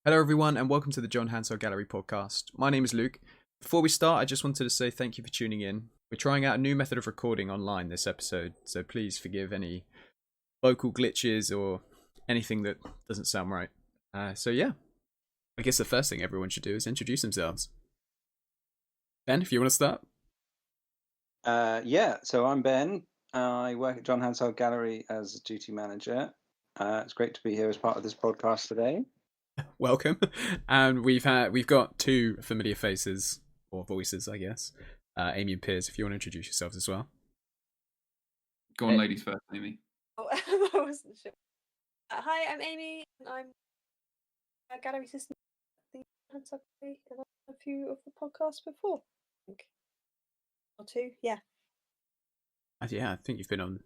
Hello, everyone, and welcome to the John Hansard Gallery podcast. My name is Luke. Before we start, I just wanted to say thank you for tuning in. We're trying out a new method of recording online this episode, so please forgive any vocal glitches or anything that doesn't sound right. So, I guess the first thing everyone should do is introduce themselves. Ben, if you want to start. So I'm Ben. I work at John Hansard Gallery as a duty manager. It's great to be here as part of this podcast today. Welcome. And we've got two familiar faces, or voices, I guess. Amy and Piers, if you want to introduce yourselves as well. Go on, ladies first, Amy. Oh, I wasn't sure. Hi, I'm Amy, and I'm a gallery assistant at the Hansard Gallery, and I've done a few of the podcasts before, I think. Or two, yeah. Yeah, I think you've been on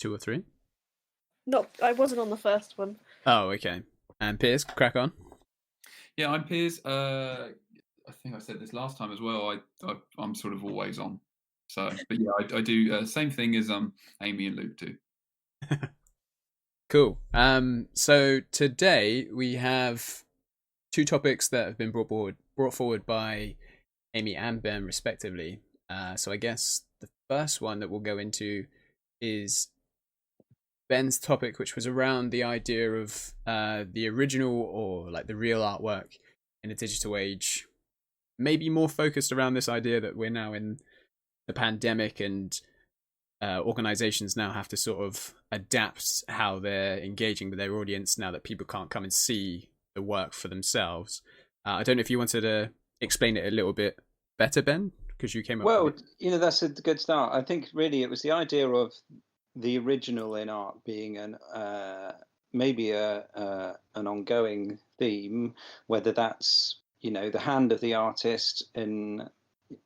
2 or 3. I wasn't on the first one. Oh, okay. And Piers, crack on. Yeah, I'm Piers. I think I said this last time as well. I'm sort of always on. So, but yeah, I do same thing as Amy and Luke do. Cool. So today we have 2 topics that have been brought forward by Amy and Ben, respectively. So I guess the first one that we'll go into is Ben's topic, which was around the idea of the original or like the real artwork in a digital age, maybe more focused around this idea that we're now in the pandemic and organizations now have to sort of adapt how they're engaging with their audience now that people can't come and see the work for themselves. I don't know if you wanted to explain it a little bit better, Ben, because you came up with it. That's a good start. I think really it was the idea of the original in art being maybe an ongoing theme, whether that's the hand of the artist. And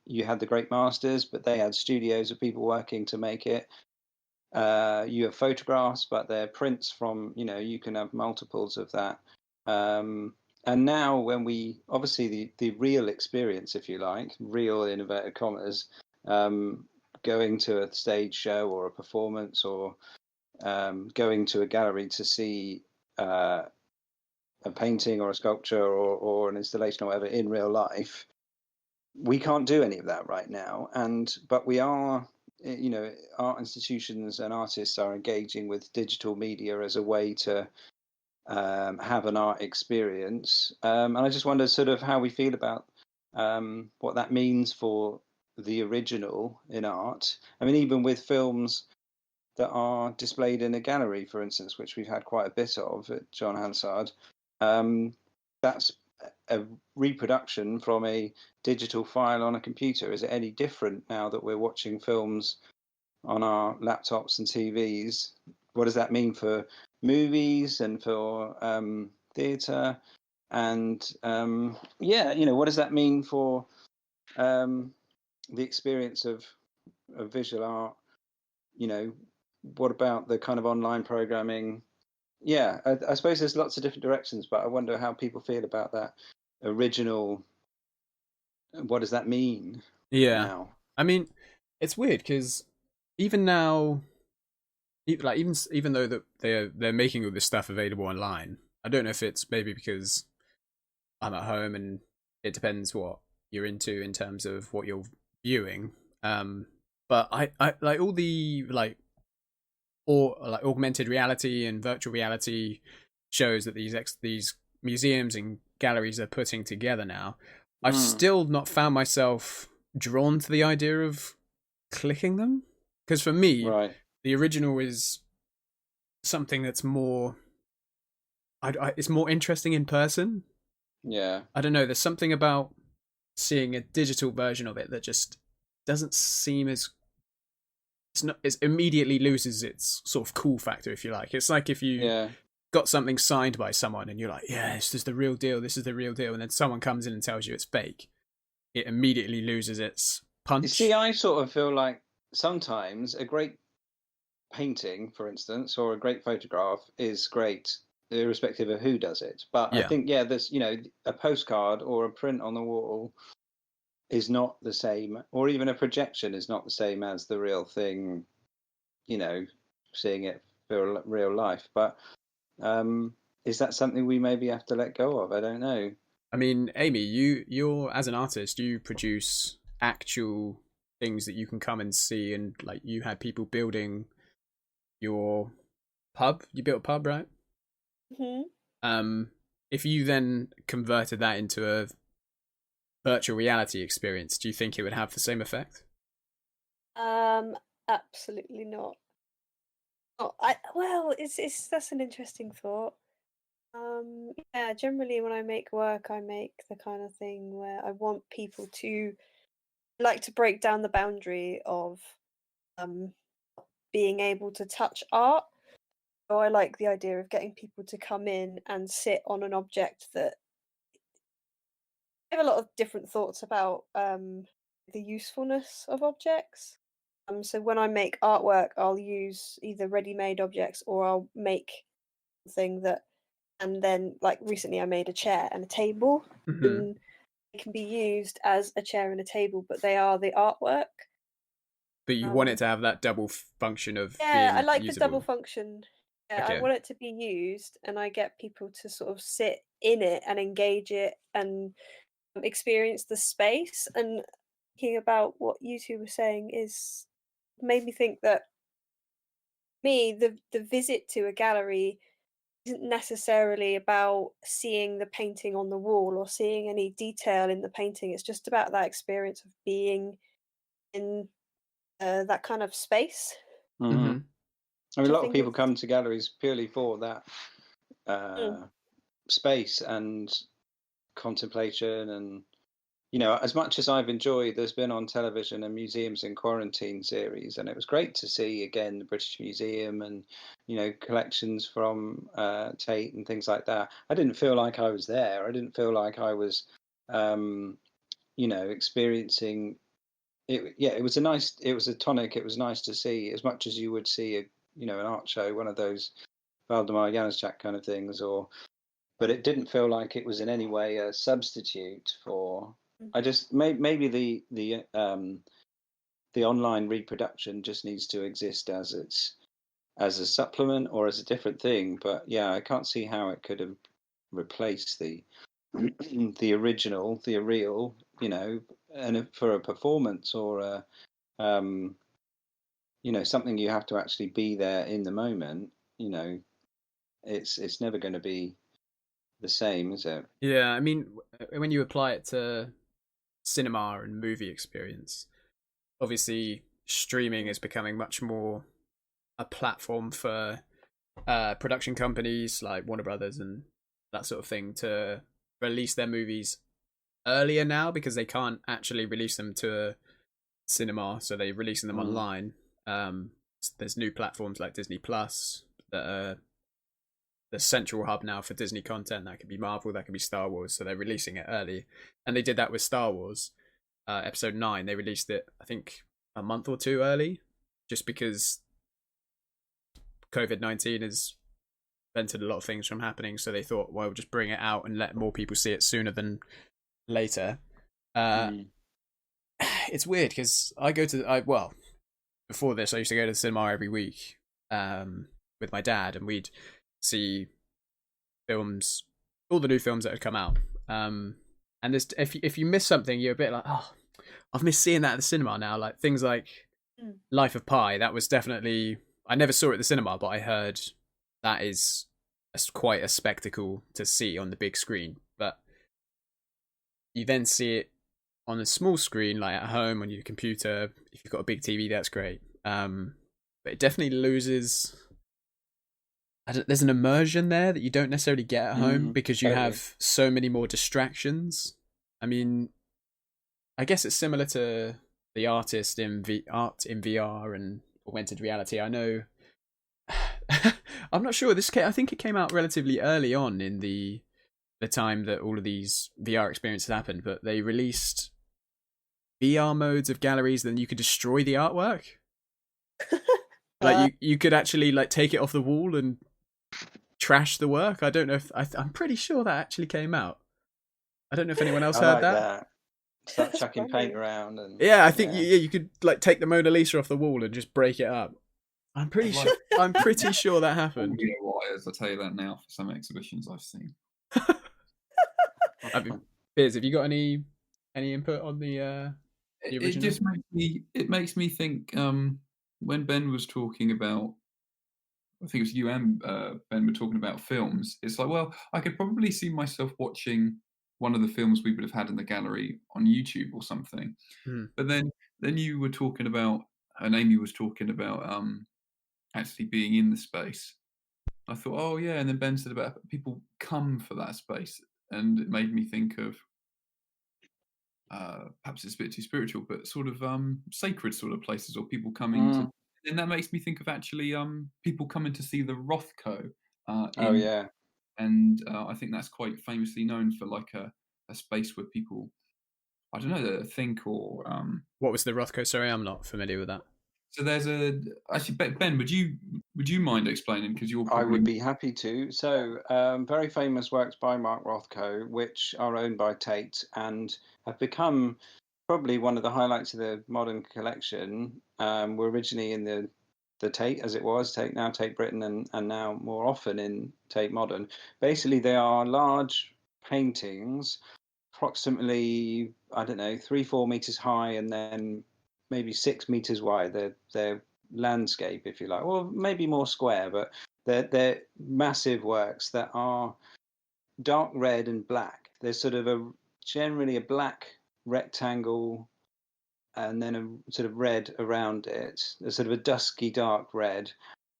you had the great masters, but they had studios of people working to make it. You have photographs, but they're prints from you can have multiples of that. And now when we obviously the real experience, if you like, real in inverted commas, going to a stage show or a performance or going to a gallery to see a painting or a sculpture or an installation or whatever in real life, we can't do any of that right now. But we are, art institutions and artists are engaging with digital media as a way to have an art experience. And I just wonder sort of how we feel about what that means for the original in art. I mean, even with films that are displayed in a gallery, for instance, which we've had quite a bit of at John Hansard, that's a reproduction from a digital file on a computer. Is it any different now that we're watching films on our laptops and TVs? What does that mean for movies and for theatre? And what does that mean for the experience of visual art? What about the kind of online programming? I suppose there's lots of different directions, but I wonder how people feel about that original. What does that mean? Yeah, now? I mean, it's weird because even now, even though that they're making all this stuff available online, I don't know if it's maybe because I'm at home and it depends what you're into in terms of what you're viewing. But I like all the augmented reality and virtual reality shows that these museums and galleries are putting together now. I've still not found myself drawn to the idea of clicking them, because for me, the original is something that's more. It's more interesting in person. Yeah, I don't know. There's something about seeing a digital version of it that just doesn't seem as. It immediately loses its sort of cool factor, if you like. It's like if you got something signed by someone and you're like, yeah, this is the real deal, and then someone comes in and tells you it's fake. It immediately loses its punch. You see, I sort of feel like sometimes a great painting, for instance, or a great photograph is great, irrespective of who does it. But I think, there's, a postcard or a print on the wall is not the same, or even a projection is not the same as the real thing, seeing it for real life. But is that something we maybe have to let go of? I don't know. I mean, Amy, you're as an artist, you produce actual things that you can come and see, and like you had people building your pub. You built a pub, right? Hmm. If you then converted that into a virtual reality experience, do you think it would have the same effect? Absolutely not. Oh, well, it's that's an interesting thought. Yeah, generally when I make work, I make the kind of thing where I want people to like to break down the boundary of um being able to touch art. So I like the idea of getting people to come in and sit on an object that I have a lot of different thoughts about the usefulness of objects. So when I make artwork, I'll use either ready-made objects or I'll make something that, and then like recently I made a chair and a table, and they can be used as a chair and a table, but they are the artwork. But you want it to have that double function of Yeah, I being like the usable. double function. Yeah, I Okay. want it to be used, and I get people to sort of sit in it and engage it and experience the space. And thinking about what you two were saying is made me think that the visit to a gallery isn't necessarily about seeing the painting on the wall or seeing any detail in the painting. It's just about that experience of being in that kind of space. Hmm. I mean, Which a I lot of think people is come to galleries purely for that mm, space and contemplation. And as much as I've enjoyed, there's been on television a Museums in Quarantine series, and it was great to see again the British Museum and collections from Tate and things like that. I didn't feel like I was there. I didn't feel like I was experiencing it. Yeah, it was a tonic. It was nice to see, as much as you would see an art show, one of those Valdemar Janacek kind of things, but it didn't feel like it was in any way a substitute for. mm, I just maybe the online reproduction just needs to exist as a supplement or as a different thing. But yeah, I can't see how it could have replaced the the original, the real, and for a performance or a something you have to actually be there in the moment. It's never going to be the same, is it? Yeah, I mean, when you apply it to cinema and movie experience, obviously streaming is becoming much more a platform for production companies like Warner Brothers and that sort of thing to release their movies earlier now because they can't actually release them to a cinema, so they're releasing them online. There's new platforms like Disney Plus that are the central hub now for Disney content. That could be Marvel, that could be Star Wars, so they're releasing it early. And they did that with Star Wars. Episode 9, they released it, I think, a month or two early, just because COVID-19 has prevented a lot of things from happening, so they thought, well, we'll just bring it out and let more people see it sooner than later. It's weird because before this, I used to go to the cinema every week with my dad, and we'd see films, all the new films that had come out. And there's, if you miss something, you're a bit like, oh, I've missed seeing that at the cinema now. Like things like Life of Pi, that was definitely, I never saw it at the cinema, but I heard that is quite a spectacle to see on the big screen. But you then see it on a small screen, like at home on your computer. If you've got a big TV, that's great. But it definitely loses. There's an immersion there that you don't necessarily get at home because you have so many more distractions. I mean, I guess it's similar to the artist in art in VR and augmented reality. I know. I'm not sure. I think it came out relatively early on in the time that all of these VR experiences happened, but they released VR modes of galleries, then you could destroy the artwork. Like you could actually like take it off the wall and trash the work. I don't know if I'm pretty sure that actually came out. I don't know if anyone else heard like that. Start chucking paint around and yeah, I think you could like take the Mona Lisa off the wall and just break it up. I'm pretty sure that happened. You know what? flyers. I'll tell you that now for some exhibitions I've seen. Piers, have you got any input on the It original? just makes me think. When Ben was talking about, I think it was you and Ben were talking about films. It's like, well, I could probably see myself watching one of the films we would have had in the gallery on YouTube or something. But then you were talking about, and Amy was talking about actually being in the space. I thought, oh yeah, and then Ben said about people come for that space, and it made me think of perhaps it's a bit too spiritual, but sort of sacred sort of places, or people coming to, and that makes me think of actually people coming to see the Rothko. Oh yeah. And I think that's quite famously known for like a space where people, I don't know, think or What was the Rothko? Sorry, I'm not familiar with that. So there's actually Ben, would you mind explaining, because you're probably... I would be happy to. So, very famous works by Mark Rothko, which are owned by Tate and have become probably one of the highlights of the modern collection. Were originally in the Tate, as it was, Tate now, Tate Britain, and now more often in Tate Modern. Basically, they are large paintings, approximately, I don't know, 3-4 meters high, and then maybe 6 meters wide. They're landscape, if you like, or maybe more square, but they're massive works that are dark red and black. There's sort of generally a black rectangle and then a sort of red around it. There's sort of a dusky dark red.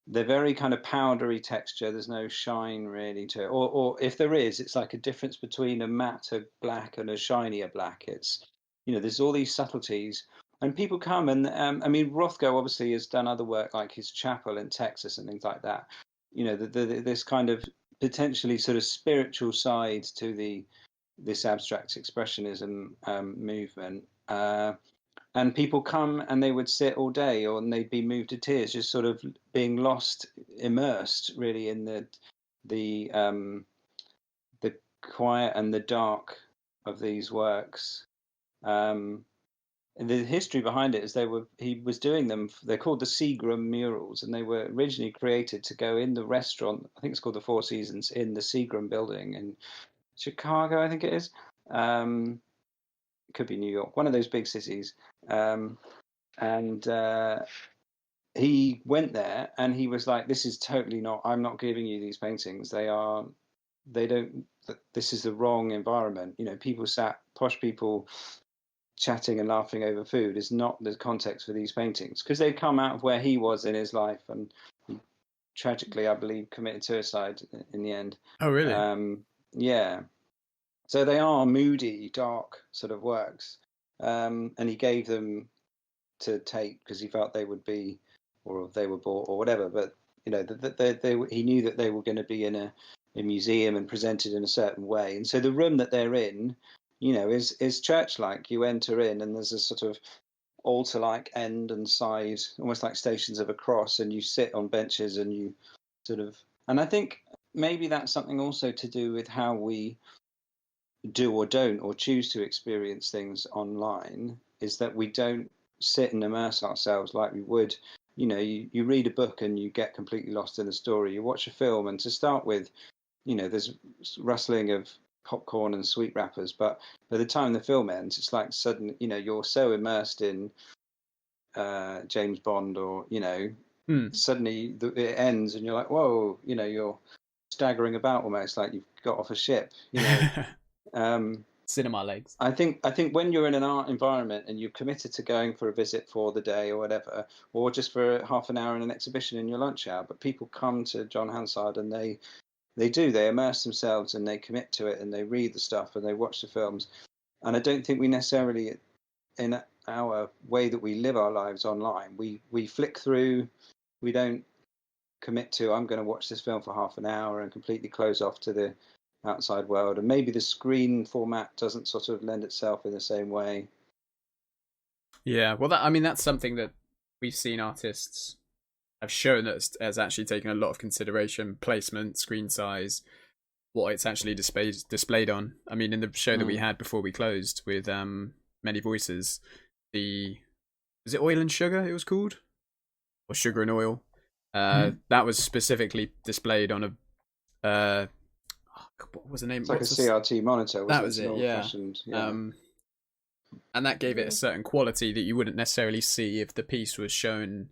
They're very kind of powdery texture. There's no shine really to it. Or if there is, it's like a difference between a matte black and a shinier black. It's, there's all these subtleties. And people come and, I mean, Rothko obviously has done other work like his chapel in Texas and things like that. This kind of potentially sort of spiritual side to this abstract expressionism movement. And people come and they would sit all day, or and they'd be moved to tears, just sort of being lost, immersed really in the quiet and the dark of these works. And the history behind it is he was doing them. They're called the Seagram Murals, and they were originally created to go in the restaurant. I think it's called the Four Seasons in the Seagram building in Chicago, I think it is. It could be New York, one of those big cities. And he went there, and he was like, "This is totally not. I'm not giving you these paintings. This is the wrong environment. Posh people." Chatting and laughing over food is not the context for these paintings, because they come out of where he was in his life, and he tragically, I believe, committed suicide in the end. Oh, really? Yeah. So they are moody, dark sort of works, and he gave them to Tate because he felt they would be, or they were bought or whatever. But he knew that they were going to be in a museum and presented in a certain way, and so the room that they're in, is church-like. You enter in, and there's a sort of altar-like end and side, almost like Stations of a Cross, and you sit on benches and you sort of. And I think maybe that's something also to do with how we do or don't or choose to experience things online, is that we don't sit and immerse ourselves like we would. You read a book and you get completely lost in the story. You watch a film, and to start with, there's rustling of popcorn and sweet wrappers, but by the time the film ends, it's like suddenly, you're so immersed in James Bond, or suddenly it ends and you're like, whoa, you're staggering about almost like you've got off a ship. Cinema legs. I think when you're in an art environment and you're committed to going for a visit for the day or whatever, or just for half an hour in an exhibition in your lunch hour, but people come to John Hansard and they immerse themselves and they commit to it and they read the stuff and they watch the films. And I don't think we necessarily, in our way that we live our lives online, we flick through. We don't commit to, I'm going to watch this film for half an hour and completely close off to the outside world. And maybe the screen format doesn't sort of lend itself in the same way. Yeah, well, that's something that we've seen artists have shown that has actually taken a lot of consideration: placement, screen size, what it's actually displayed on. I mean, in the show that we had before we closed with Many Voices, was it Oil and Sugar it was called? Or Sugar and Oil? That was specifically displayed on a what was the name? It's like a CRT monitor. That was An it. Yeah. old-fashioned, yeah. And that gave it a certain quality that you wouldn't necessarily see if the piece was shown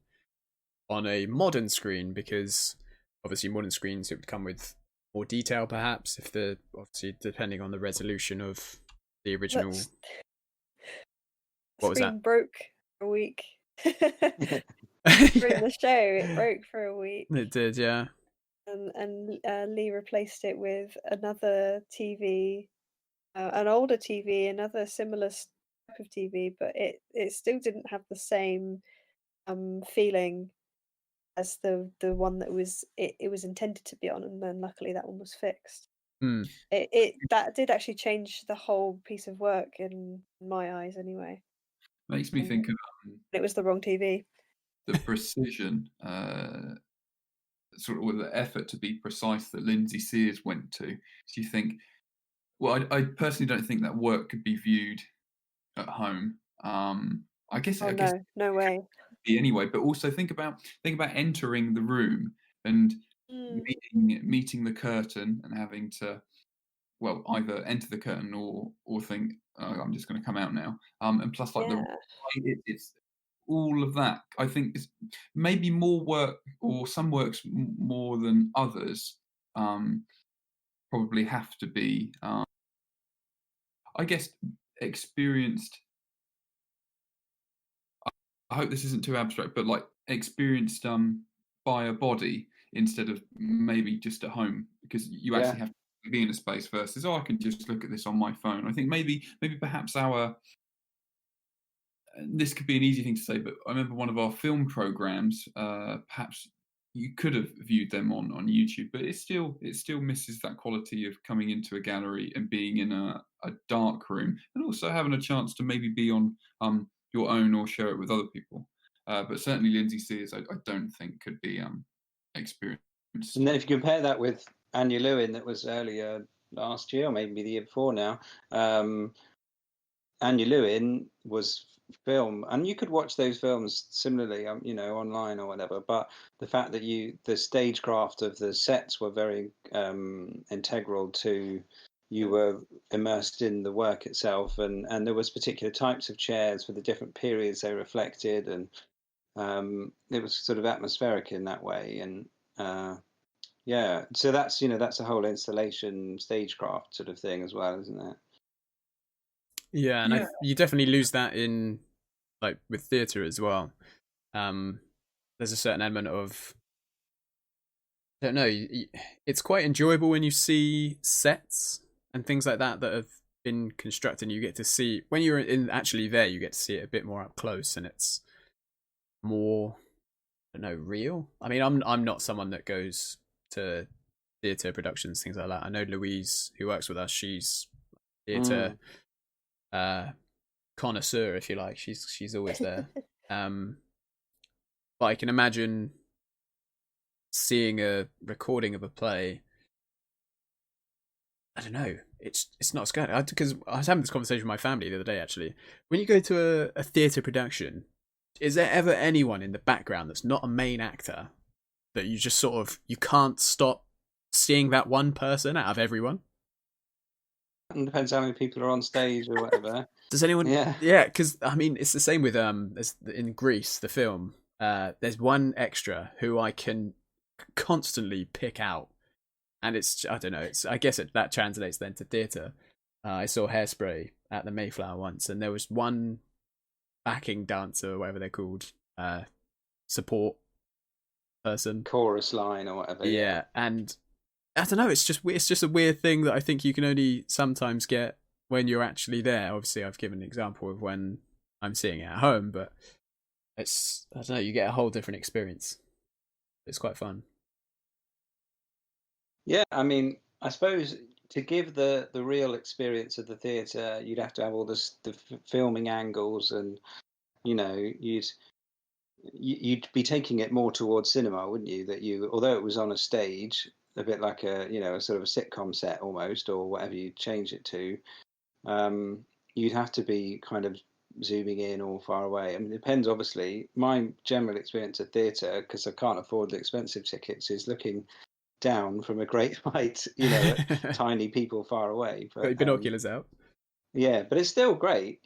on a modern screen, because obviously modern screens, it would come with more detail, perhaps, if obviously depending on the resolution of the original. What was that? Broke for a week. During the show, it broke for a week. It did, yeah. And Lee replaced it with another TV, an older TV, another similar type of TV, but it still didn't have the same feeling as the one that it was intended to be on, and then luckily that one was fixed. That did actually change the whole piece of work in my eyes, anyway. Makes me think of it was the wrong TV. The precision, sort of with the effort to be precise that Lindsay Sears went to. So you think, well, I personally don't think that work could be viewed at home. I guess no way. Anyway, but also think about entering the room and meeting the curtain and having to, well, either enter the curtain or think, oh, I'm just going to come out now. And plus, like it's all of that. I think it's maybe more work, or some works more than others. Probably have to be, I guess, experienced. I hope this isn't too abstract, but like experienced by a body instead of maybe just at home, because you actually have to be in a space versus, I can just look at this on my phone. I think maybe perhaps this could be an easy thing to say, but I remember one of our film programs, perhaps you could have viewed them on YouTube, but it still misses that quality of coming into a gallery and being in a dark room, and also having a chance to maybe be on your own or share it with other people. But certainly Lindsay Sears, I don't think could be experienced. And then if you compare that with Anya Lewin, that was earlier last year, or maybe the year before now, Anya Lewin was film, and you could watch those films similarly, online or whatever. But the fact that the stagecraft of the sets were very integral to, you were immersed in the work itself, and there was particular types of chairs for the different periods they reflected, and it was sort of atmospheric in that way. And so that's a whole installation stagecraft sort of thing as well, isn't it? Yeah, and you definitely lose that in, like, with theatre as well. There's a certain element of, I don't know, it's quite enjoyable when you see sets and things like that have been constructed, and you get to see, when you're actually there, you get to see it a bit more up close, and it's more, I don't know, real. I mean, I'm not someone that goes to theatre productions, things like that. I know Louise, who works with us, she's theatre connoisseur, if you like. She's always there. But I can imagine seeing a recording of a play. I don't know. It's not as good, because I was having this conversation with my family the other day. Actually, when you go to a theatre production, is there ever anyone in the background that's not a main actor that you just sort of, you can't stop seeing that one person out of everyone? It depends how many people are on stage or whatever. Does anyone? Yeah, because I mean, it's the same with in Grease, the film. There's one extra who I can constantly pick out, and it's, I don't know. I guess that translates then to theatre. I saw Hairspray at the Mayflower once, and there was one backing dancer, or whatever they're called, support person, chorus line or whatever. Yeah, and I don't know. It's just a weird thing that I think you can only sometimes get when you're actually there. Obviously, I've given an example of when I'm seeing it at home, but I don't know. You get a whole different experience. It's quite fun. Yeah, I mean, I suppose to give the real experience of the theatre, you'd have to have all the filming angles, and you'd be taking it more towards cinema, wouldn't you? That although it was on a stage, a bit like a sort of a sitcom set almost, or whatever you change it to, you'd have to be kind of zooming in or far away. I mean, it depends, obviously. My general experience of theatre, because I can't afford the expensive tickets, is looking down from a great height, at tiny people far away. Got your But binoculars out. yeah, but it's still great.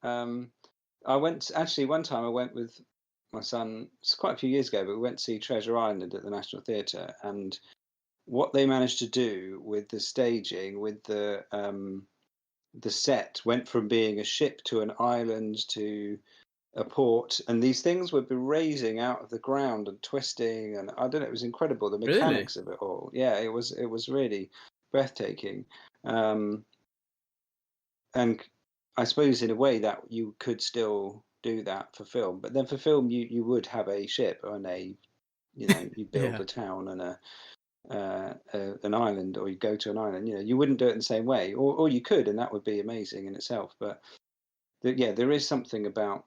I went, actually, one time I went with my son, it's quite a few years ago, but we went to see Treasure Island at the National Theatre, and what they managed to do with the staging, with the set, went from being a ship to an island to a port, and these things would be raising out of the ground and twisting, and I don't know, it was incredible, the Really? mechanics of it all. Yeah, it was really breathtaking. And I suppose in a way that you could still do that for film, but then for film you would have a ship and you build Yeah. a town and an island, or you go to an island. You wouldn't do it in the same way, or you could, and that would be amazing in itself. But there is something about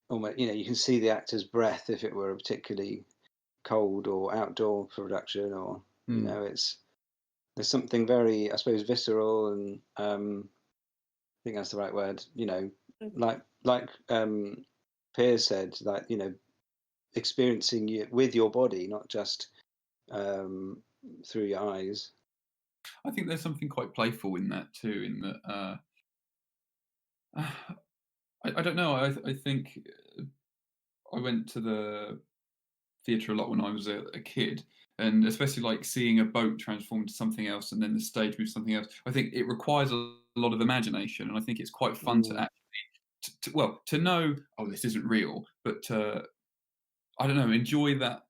almost, you can see the actor's breath if it were a particularly cold or outdoor production, or there's something very, I suppose, visceral, and I think that's the right word. Like Piers said, like experiencing it with your body, not just through your eyes. I think there's something quite playful in that too. In that, I don't know. I think I went to the theatre a lot when I was a kid, and especially like seeing a boat transform into something else, and then the stage moves something else. I think it requires a lot of imagination, and I think it's quite fun to actually, to know, oh, this isn't real, but I don't know, enjoy that.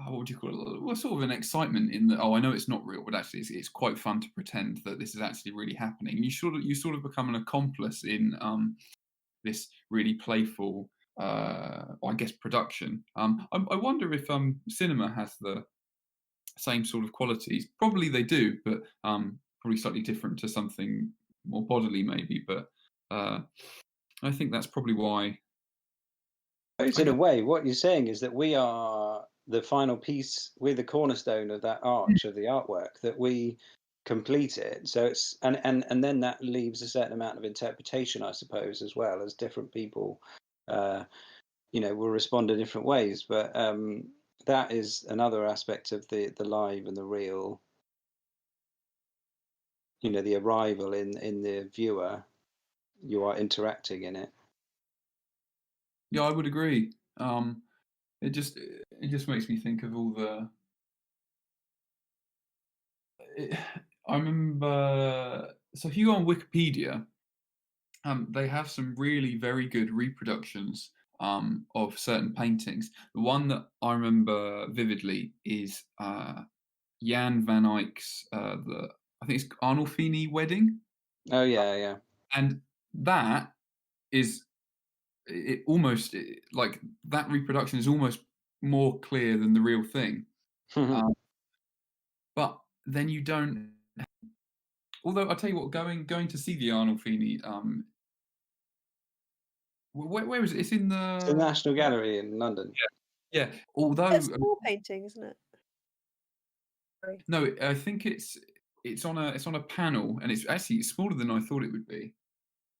What would you call it? Well, sort of an excitement in that. Oh, I know it's not real, but actually, it's quite fun to pretend that this is actually really happening. And you sort of become an accomplice in this really playful, I guess, production. I wonder if cinema has the same sort of qualities. Probably they do, but probably slightly different to something more bodily, maybe. But I think that's probably why. In a way, what you're saying is that we are the final piece, we're the cornerstone of that arch of the artwork, that we complete it. So it's and then that leaves a certain amount of interpretation, I suppose, as well, as different people will respond in different ways. But that is another aspect of the live and the real, the arrival in the viewer. You are interacting in it. Yeah, I would agree. It just makes me think of all the. I remember. So if you go on Wikipedia, they have some really very good reproductions of certain paintings. The one that I remember vividly is Jan van Eyck's I think it's Arnolfini Wedding. Oh yeah. And that is almost like that reproduction is almost more clear than the real thing. But then you don't. Although I tell you what, going to see the Arnolfini, where is it? It's in the National Gallery in London. Yeah. Although it's a small painting, isn't it? Sorry. No, I think it's on a panel, and it's actually smaller than I thought it would be.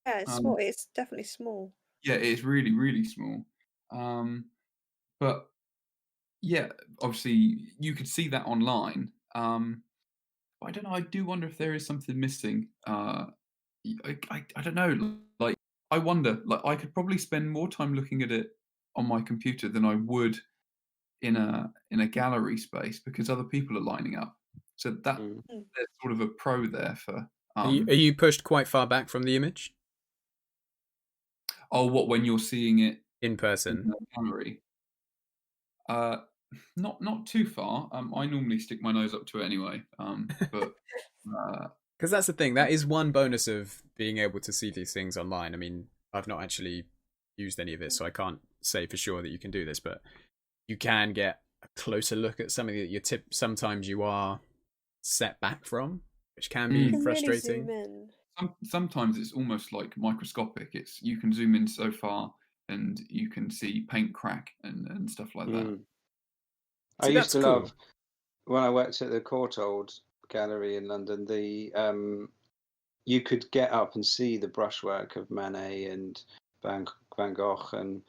Yeah, it's small. It's definitely small. Yeah, it's really, really small. But yeah, obviously you could see that online. I don't know. I do wonder if there is something missing. I don't know. Like I wonder. Like I could probably spend more time looking at it on my computer than I would in a gallery space, because other people are lining up. So that there's sort of a pro there for. Are you pushed quite far back from the image? Oh, what, when you're seeing it in person? In the gallery? Not too far. I normally stick my nose up to it anyway. But because that's the thing. That is one bonus of being able to see these things online. I mean, I've not actually used any of it, so I can't say for sure that you can do this, but you can get a closer look at something that sometimes you are set back from, which can be frustrating. Really zoom in. Sometimes it's almost like microscopic. You can zoom in so far and you can see paint crack and stuff like that. I used to love, when I worked at the Courtauld Gallery in London, you could get up and see the brushwork of Manet and Van Gogh, and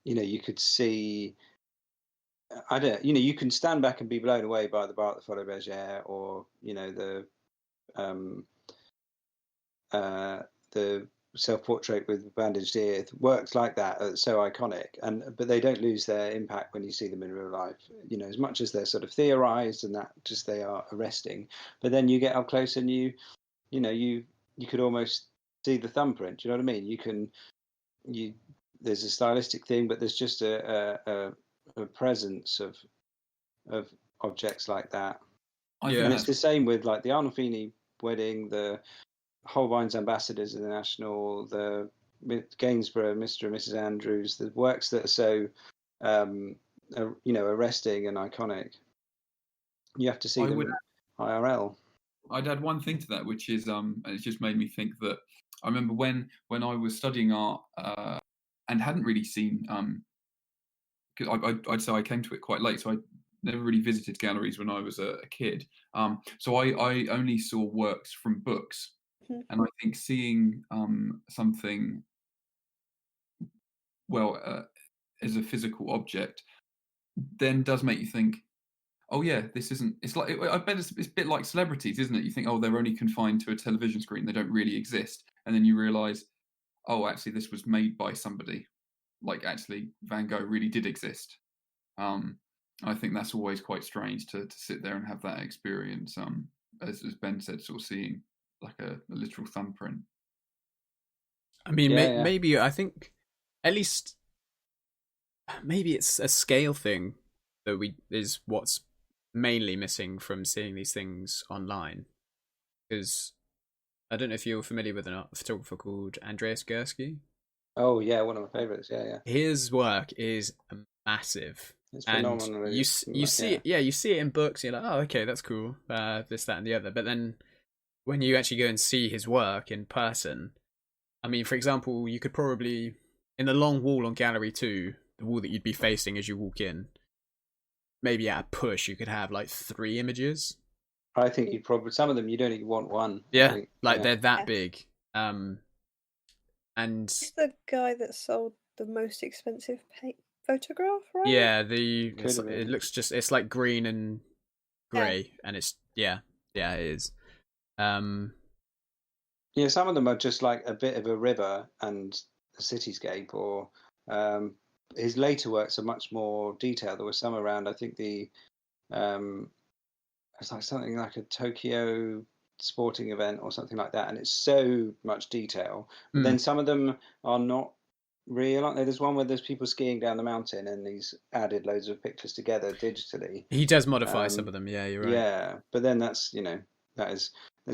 you could see. You can stand back and be blown away by the Barthes de Folies Bergère, or the self-portrait with bandaged ear. Works like that are so iconic, but they don't lose their impact when you see them in real life. As much as they're sort of theorized and that just they are arresting, but then you get up close and you could almost see the thumbprint. Do you know what I mean? There's a stylistic thing, but there's just a presence of objects like that. And it's the same with like the Arnolfini wedding, the Holbein's Ambassadors International, the Gainsborough, Mr. and Mrs. Andrews, the works that are so arresting and iconic. You have to see them IRL. I'd add one thing to that, which is it just made me think that I remember when I was studying art and hadn't really seen I'd say I came to it quite late, so I never really visited galleries when I was a kid. So I only saw works from books, and I think seeing something as a physical object then does make you think, oh yeah, this isn't. It's like I bet it's a bit like celebrities, isn't it? You think, oh, they're only confined to a television screen; they don't really exist, and then you realise, oh, actually, this was made by somebody. Like actually, Van Gogh really did exist. I think that's always quite strange to sit there and have that experience. As Ben said, sort of seeing like a literal thumbprint. I mean, maybe I think at least maybe it's a scale thing that is what's mainly missing from seeing these things online. Because I don't know if you're familiar with a photographer called Andreas Gursky. Oh yeah, one of my favorites. Yeah. His work is massive. It's phenomenal. And you see it, you see it in books. You're like, oh, okay, that's cool. This, that, and the other. But then when you actually go and see his work in person, I mean, for example, you could probably in the long wall on Gallery 2, the wall that you'd be facing as you walk in, maybe at a push, you could have like 3 images. I think you probably some of them you don't even want one. Yeah, they're that big. And he's the guy that sold the most expensive photograph, right? Yeah, it looks just it's like green and grey, and it's it is. Some of them are just like a bit of a river and a cityscape, or his later works are much more detailed. There were some around, I think it's like something like a Tokyo sporting event or something like that, and it's so much detail. But then some of them are not real, aren't they? There's one where there's people skiing down the mountain and he's added loads of pictures together digitally. He does modify some of them, yeah, you're right. Yeah, but then that's that's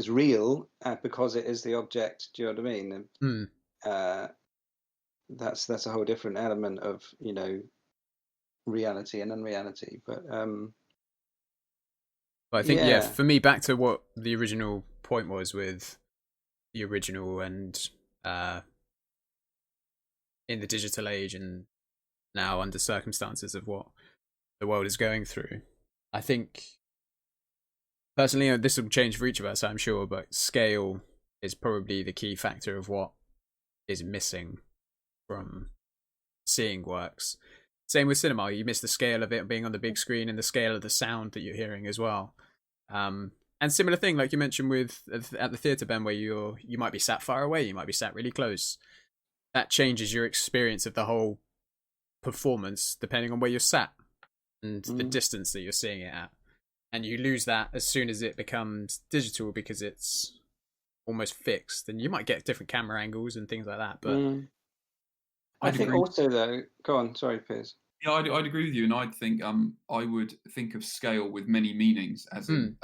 real because it is the object. Do you know what I mean? That's a whole different element of reality and unreality. But I think for me, back to what the original point was with the original and in the digital age and now under circumstances of what the world is going through, I think personally, this will change for each of us, I'm sure, but scale is probably the key factor of what is missing from seeing works. Same with cinema, you miss the scale of it being on the big screen and the scale of the sound that you're hearing as well. And similar thing, like you mentioned with at the theatre, Ben, where you might be sat far away, you might be sat really close. That changes your experience of the whole performance depending on where you're sat and the distance that you're seeing it at. And you lose that as soon as it becomes digital because it's almost fixed. And you might get different camera angles and things like that. But I think also, though, go on, sorry, Piers. Yeah, I'd agree with you, and I'd think I would think of scale with many meanings. As in,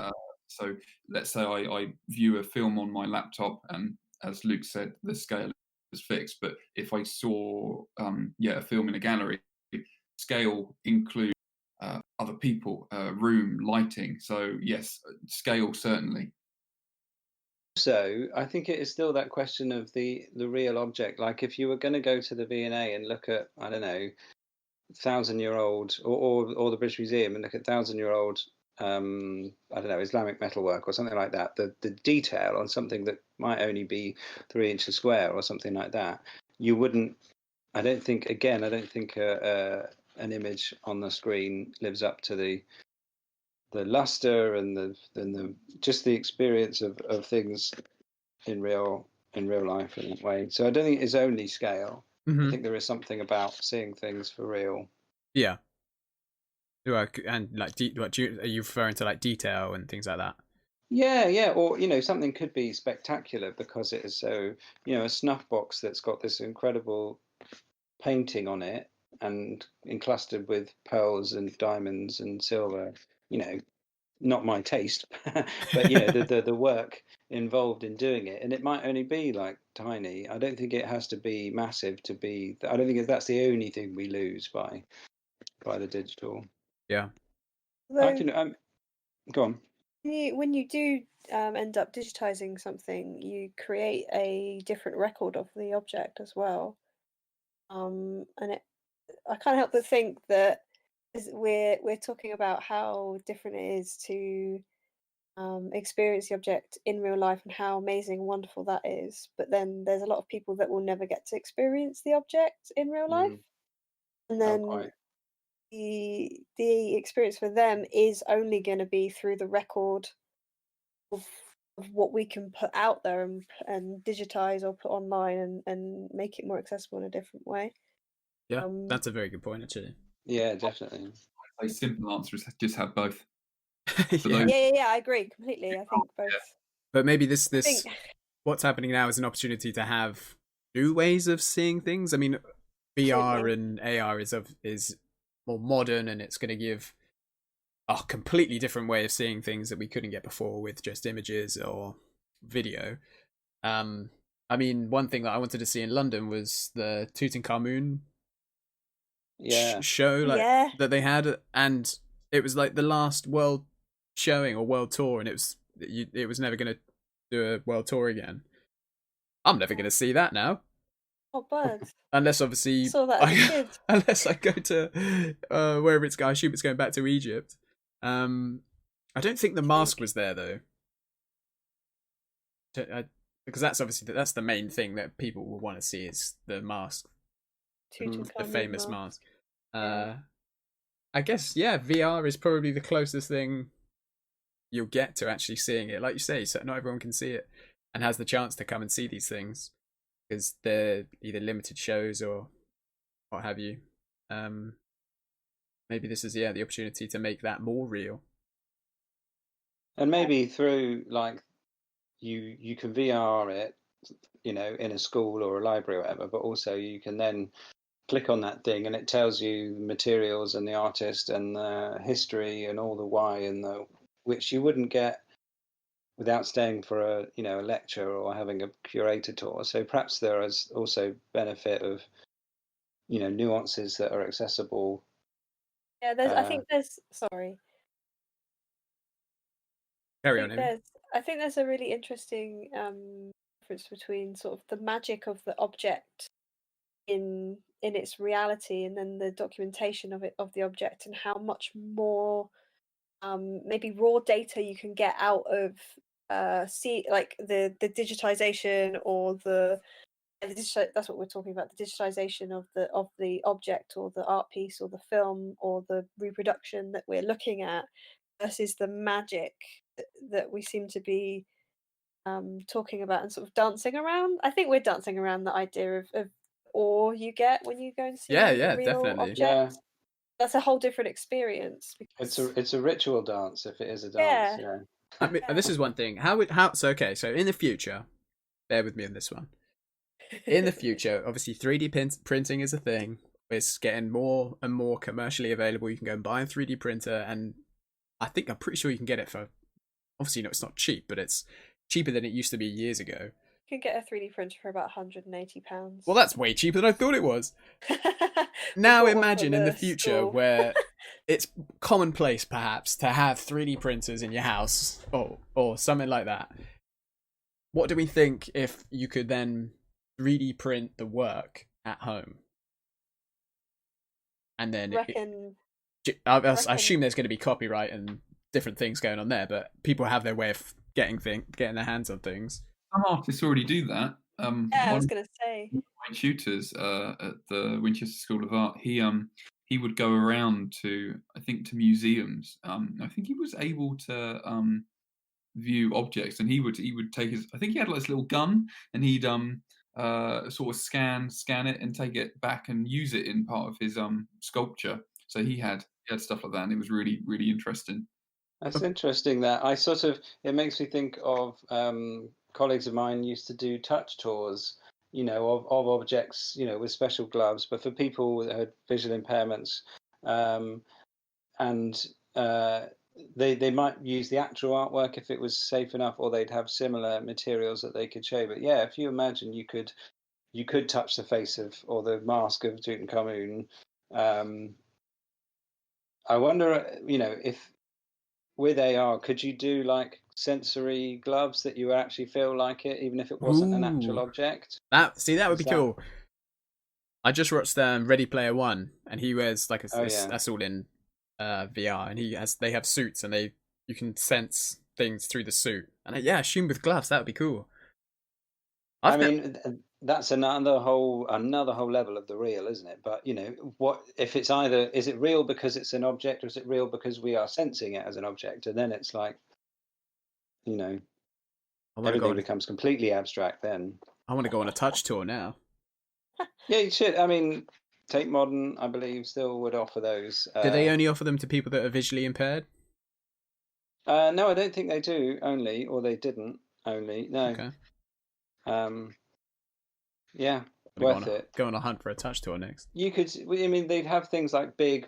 so let's say I view a film on my laptop, and as Luke said, the scale is fixed. But if I saw a film in a gallery, scale includes other people, room, lighting. So yes, scale certainly. So I think it is still that question of the real object. Like if you were going to go to the V&A and look at, I don't know, 1,000-year-old or the British Museum and look at 1,000-year-old I don't know, Islamic metalwork or something like that, the detail on something that might only be 3 inches square or something like that, you wouldn't. I don't think an image on the screen lives up to the luster and the just the experience of things in real life in that way. So I don't think it's only scale. I think there is something about seeing things for real. Yeah. And like, are you referring to like detail and things like that? Yeah, or something could be spectacular because it is so, a snuff box that's got this incredible painting on it and encrusted with pearls and diamonds and silver. Not my taste, but the work involved in doing it, and it might only be like tiny. I don't think it has to be massive to be. I don't think that's the only thing we lose by the digital. Yeah. I can go on. When you do end up digitizing something, you create a different record of the object as well. And I can't help but think that we're talking about how different it is to experience the object in real life and how amazing and wonderful that is. But then there's a lot of people that will never get to experience the object in real life, and then Quite. the experience for them is only going to be through the record of what we can put out there and digitize or put online and make it more accessible in a different way. Yeah, that's a very good point, actually. Yeah, definitely. A simple answer is just have both. Yeah, I agree completely. I think both. But maybe this what's happening now is an opportunity to have new ways of seeing things. I mean, VR and AR is more modern, and it's going to give a completely different way of seeing things that we couldn't get before with just images or video. I mean, one thing that I wanted to see in London was the Tutankhamun show that they had, and it was like the last world showing or world tour, and it was never going to do a world tour again. I'm never going to see that now. Oh, birds. Unless obviously saw that as a kid. Unless I go to wherever it's going. I assume it's going back to Egypt. I don't think the mask was there though. Because that's obviously that's the main thing that people will want to see is the mask, the famous mask. I guess VR is probably the closest thing you'll get to actually seeing it. Like you say, so not everyone can see it and has the chance to come and see these things because they're either limited shows or what have you. Maybe this is the opportunity to make that more real. And maybe through like you can VR it, in a school or a library or whatever, but also you can then click on that thing and it tells you the materials and the artist and the history and all the why and the which you wouldn't get without staying for a lecture or having a curator tour. So perhaps there is also benefit of nuances that are accessible. Yeah, I think there's sorry. Carry on. I think there's a really interesting difference between sort of the magic of the object in its reality and then the documentation of the object and how much more maybe raw data you can get out of like the digitization or that's what we're talking about, the digitization of the object or the art piece or the film or the reproduction that we're looking at versus the magic that we seem to be talking about and sort of dancing around. I think we're dancing around the idea of awe you get when you go and see a real definitely. object. Yeah. That's a whole different experience. It's a ritual dance if it is a dance. Yeah. I mean, this is one thing. So in the future, bear with me on this one. In the future, obviously 3D printing is a thing. It's getting more and more commercially available. You can go and buy a 3D printer, and I'm pretty sure you can get it for, obviously, it's not cheap, but it's cheaper than it used to be years ago. You can get a 3D printer for about £180. Well, that's way cheaper than I thought it was. Now imagine in the future where it's commonplace, perhaps, to have 3D printers in your house or something like that. What do we think if you could then 3D print the work at home? And then I assume there's going to be copyright and different things going on there, but people have their way of getting their hands on things. Some artists already do that. Yeah, I One was of going to say. my tutors at the Winchester School of Art, he would go around to museums. I think he was able to view objects, and he would take his. I think he had like this little gun, and he'd sort of scan it and take it back and use it in part of his sculpture. So he had stuff like that, and it was really, really interesting. That's interesting. That it makes me think of colleagues of mine used to do touch tours, of objects, with special gloves, but for people that had visual impairments, and they might use the actual artwork if it was safe enough, or they'd have similar materials that they could show. But yeah, if you imagine you could touch the face of, or the mask of Tutankhamun. I wonder, if with AR, could you do like sensory gloves that you actually feel like it, even if it wasn't an actual Ooh. object? That would be Is that- cool. I just watched Ready Player One, and he wears like Oh, yeah. that's all in VR, and they have suits, and you can sense things through the suit, and I assume with gloves that would be cool. I mean, that's another whole level of the real, isn't it? But what if it's either, is it real because it's an object, or is it real because we are sensing it as an object? And then it's like, everything becomes completely abstract then. I want to go on a touch tour now. Yeah, you should. I mean, Tate Modern, I believe, still would offer those. Do they only offer them to people that are visually impaired? No, I don't think they do only, or they didn't only. No. Okay. Yeah, worth it. Go on a hunt for a touch tour next. You could. I mean, they'd have things like big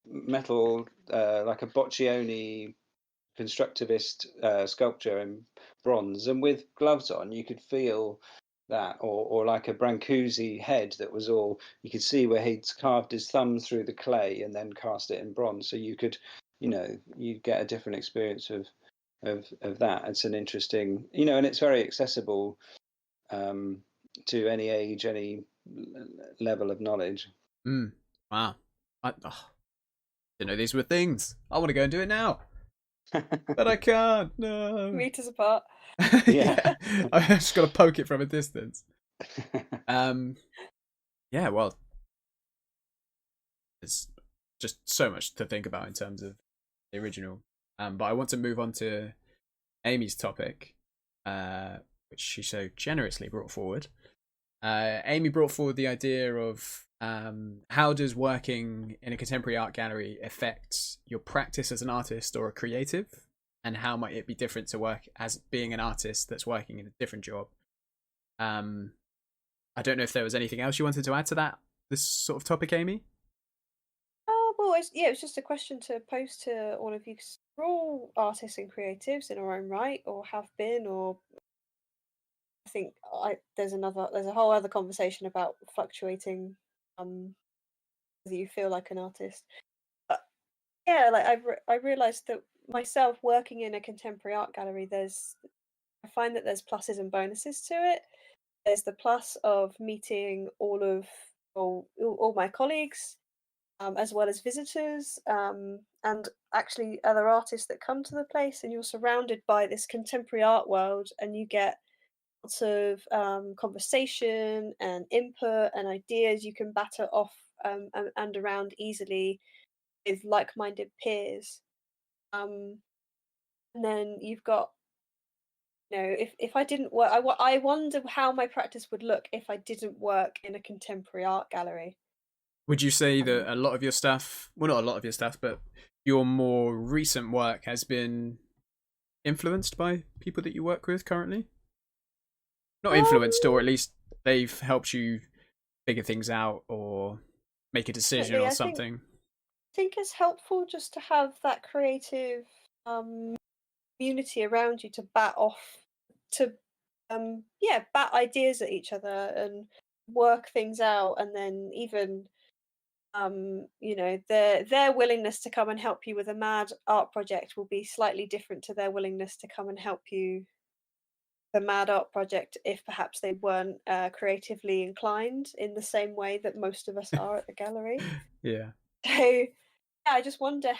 metal, like a Boccioni constructivist sculpture in bronze, and with gloves on, you could feel that, or like a Brancusi head that was all, you could see where he'd carved his thumb through the clay and then cast it in bronze, so you could, you get a different experience of that. It's an interesting, and it's very accessible to any age, any level of knowledge. Wow. I didn't know these were things. I want to go and do it now. But I can't. No. Meters apart. Yeah. I just got to poke it from a distance. Yeah, well, there's just so much to think about in terms of the original. But I want to move on to Amy's topic, which she so generously brought forward. Amy brought forward the idea of how does working in a contemporary art gallery affect your practice as an artist or a creative, and how might it be different to work as being an artist that's working in a different job. I don't know if there was anything else you wanted to add to this sort of topic, Amy? Well, it was just a question to pose to all of you. 'Cause we're all artists and creatives in our own right, or have been, or I think there's a whole other conversation about fluctuating, whether you feel like an artist. But yeah, like I realized that myself working in a contemporary art gallery, I find that there's pluses and bonuses to it. There's the plus of meeting all my colleagues, as well as visitors, and actually other artists that come to the place, and you're surrounded by this contemporary art world, and you get lots of conversation and input and ideas you can batter off and around easily with like-minded peers. And then you've got, if I didn't work, I wonder how my practice would look if I didn't work in a contemporary art gallery. Would you say that a lot of your stuff, well, not a lot of your stuff, but your more recent work has been influenced by people that you work with currently? Not influenced, or at least they've helped you figure things out or make a decision or something. I think it's helpful just to have that creative community around you to bat ideas at each other and work things out, and then even their willingness to come and help you with a mad art project will be slightly different to their willingness to come and help you the mad art project if perhaps they weren't creatively inclined in the same way that most of us are at the gallery. Yeah. So I just wonder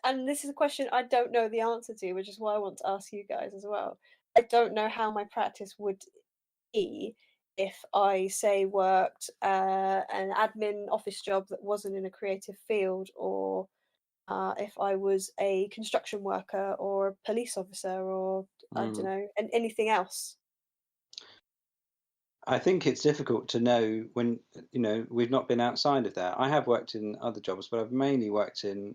and this is a question I don't know the answer to, which is why I want to ask you guys as well. I don't know how my practice would be if I say worked an admin office job that wasn't in a creative field, or if I was a construction worker or a police officer, or I don't know, and anything else. I think it's difficult to know when, we've not been outside of that. I have worked in other jobs, but I've mainly worked in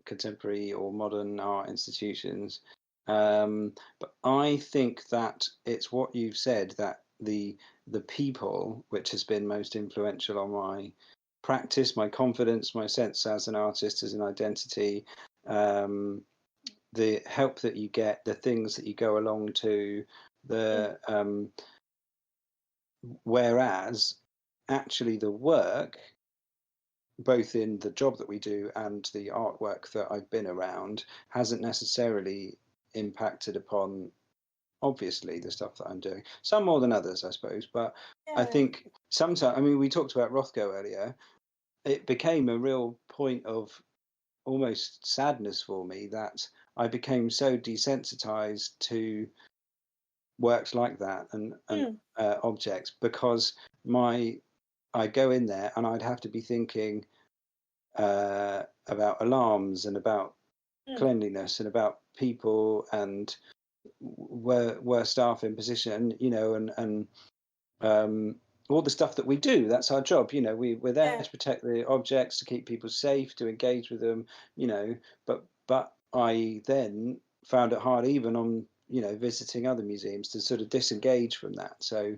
contemporary or modern art institutions. But I think that it's what you've said, that the people, which has been most influential on my practice, my confidence, my sense as an artist, as an identity, the help that you get, the things that you go along to, the whereas actually the work, both in the job that we do and the artwork that I've been around, hasn't necessarily impacted upon, obviously, the stuff that I'm doing. Some more than others, I suppose. But I think sometimes, I mean, we talked about Rothko earlier. It became a real point of almost sadness for me that I became so desensitized to works like that and objects, because I'd go in there and I'd have to be thinking about alarms and about cleanliness and about people and were staff in position, and all the stuff that we do. That's our job, we're there to protect the objects, to keep people safe, to engage with them, but I then found it hard, even on visiting other museums, to sort of disengage from that. So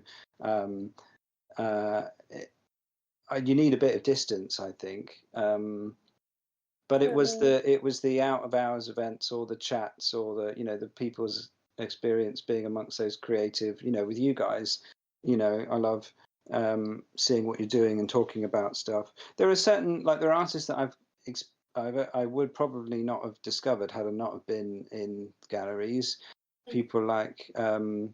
you need a bit of distance, I think. But it was the out of hours events, or the chats, or the people's experience being amongst those creative, with you guys. I love seeing what you're doing and talking about stuff. There are certain, there are artists that I would probably not have discovered had I not have been in galleries. People like Yanis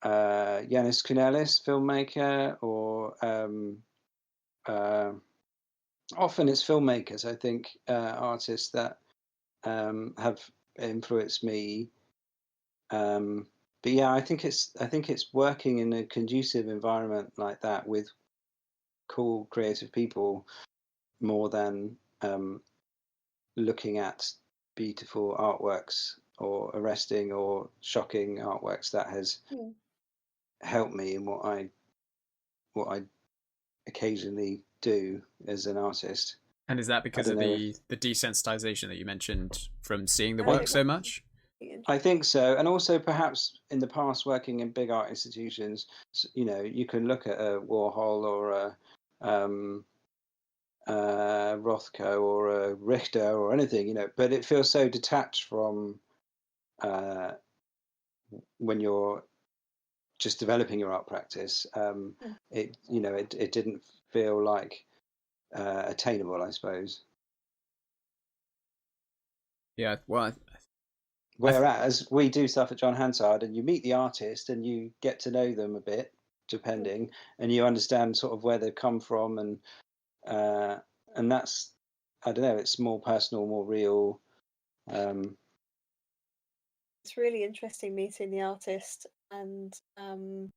Kunelis, filmmaker, or often it's filmmakers, I think, artists that have influenced me. But yeah, I think it's working in a conducive environment like that with cool, creative people, more than looking at beautiful artworks or arresting or shocking artworks, that has helped me in what I occasionally do as an artist. And is that because of the desensitization that you mentioned from seeing the work so much? I think so. And also perhaps in the past, working in big art institutions, you can look at a Warhol or a Rothko or a Richter or anything, but it feels so detached from when you're just developing your art practice. It didn't feel like attainable, I suppose. Yeah, well, whereas we do stuff at John Hansard, and you meet the artist and you get to know them a bit, depending, and you understand sort of where they've come from, and that's, I don't know, it's more personal, more real. It's really interesting meeting the artist and spending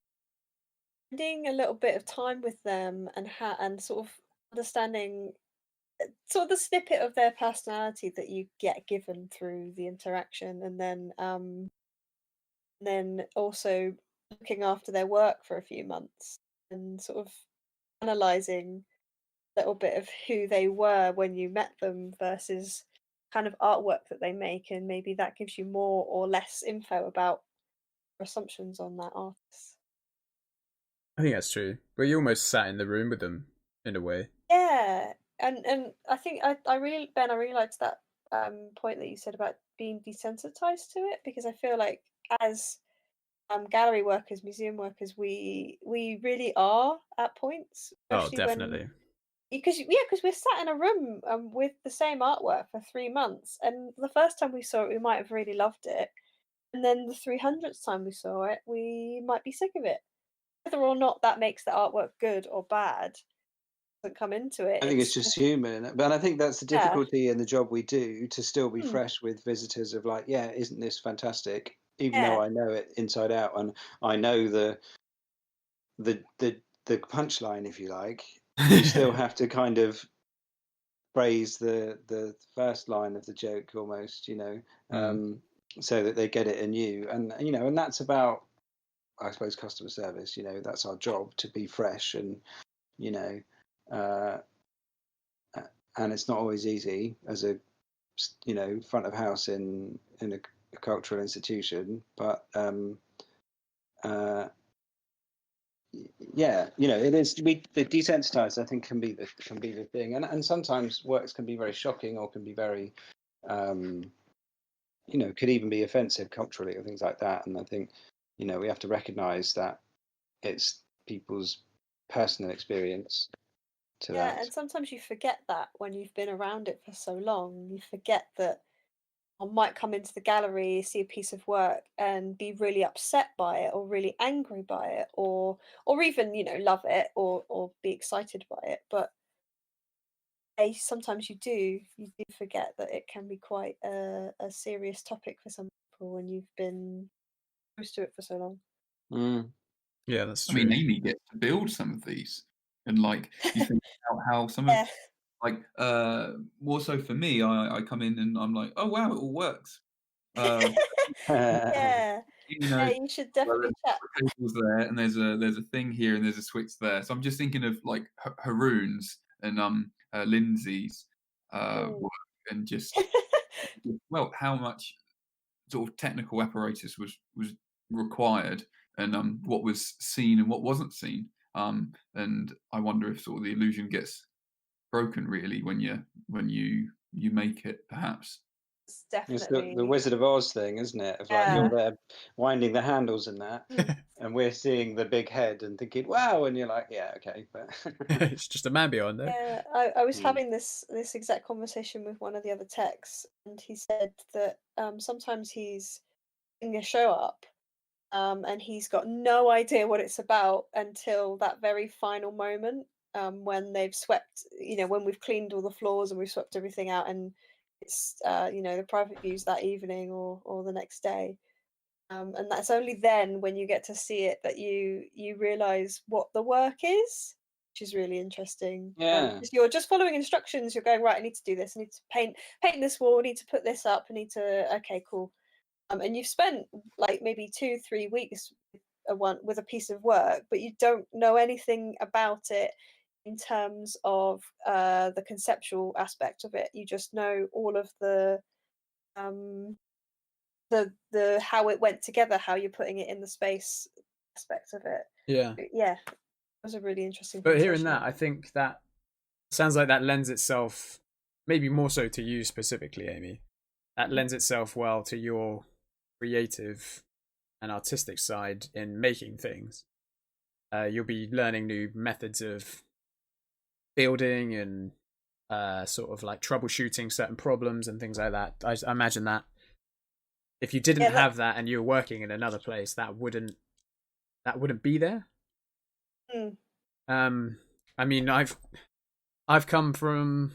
a little bit of time with them, and sort of understanding sort of the snippet of their personality that you get given through the interaction, and then also looking after their work for a few months and sort of analyzing a little bit of who they were when you met them versus kind of artwork that they make, and maybe that gives you more or less info about your assumptions on that artist. I think that's true. But you almost sat in the room with them in a way. Yeah, and I think I really liked that point that you said about being desensitized to it, because I feel like as gallery workers, museum workers, we really are at points, especially definitely. because we're sat in a room with the same artwork for 3 months, and the first time we saw it, we might have really loved it, and then the 300th time we saw it, we might be sick of it. Whether or not that makes the artwork good or bad doesn't come into it. I think it's just human, but I think that's the Yeah. difficulty in the job we do, to still be Hmm. fresh with visitors of like, yeah, isn't this fantastic? Even Yeah. though I know it inside out, and I know the punchline, if you like, you still have to kind of phrase the first line of the joke almost, so that they get it anew, and and that's about, I suppose, customer service. That's our job, to be fresh, and you know. Uh, and it's not always easy as a front of house in a cultural institution, but uh, yeah, it is to be the desensitized. I think can be the thing, and sometimes works can be very shocking, or can be very could even be offensive culturally, or things like that. And I think we have to recognize that it's people's personal experience to Yeah, that. and sometimes you forget that when you've been around it for so long. You forget that I might come into the gallery, see a piece of work, and be really upset by it, or really angry by it, or even love it, or be excited by it. But sometimes you do forget that it can be quite a serious topic for some people when you've been exposed to it for so long. Yeah, that's I true. mean, Amy gets to build some of these, and like you think about how some of Yeah. like more so for me, I come in and I'm like, oh wow, it all works. Yeah. You Yeah, know, you should well, definitely chat. there's cables there, and there's a thing here, and there's a switch there. So I'm just thinking of like Haroon's and Lindsay's Mm. work, and just well, how much sort of technical apparatus was required, and what was seen and what wasn't seen. And I wonder if sort of the illusion gets broken really when you make it, perhaps. It's It's the definitely, Wizard of Oz thing, isn't it? Of like, you're yeah. there winding the handles and that, Mm. and we're seeing the big head and thinking, wow, and you're like, yeah, okay, but It's just a man beyond there. Yeah, I was Mm. having this exact conversation with one of the other techs, and he said that sometimes he's putting a show up, and he's got no idea what it's about until that very final moment, when they've swept, when we've cleaned all the floors and we've swept everything out, and it's the private views that evening or the next day. And that's only then, when you get to see it, that you realize what the work is, which is really interesting. Yeah, Because you're just following instructions. You're going, right, I need to do this. I need to paint this wall. I need to put this up. I need to. Okay, cool. And you've spent like maybe 2-3 weeks with a piece of work, but you don't know anything about it in terms of the conceptual aspect of it. You just know all of um, the how it went together, how you're putting it in the space aspect of it. Yeah. Yeah, it was a really interesting But hearing conversation. that, I think that sounds like that lends itself, maybe more so to you specifically, Amy. That lends itself well to your creative and artistic side in making things. You'll be learning new methods of building and sort of like troubleshooting certain problems and things like that. I imagine that if you didn't Yeah, have that and you were working in another place, that wouldn't be there. Mm. I mean, I've come from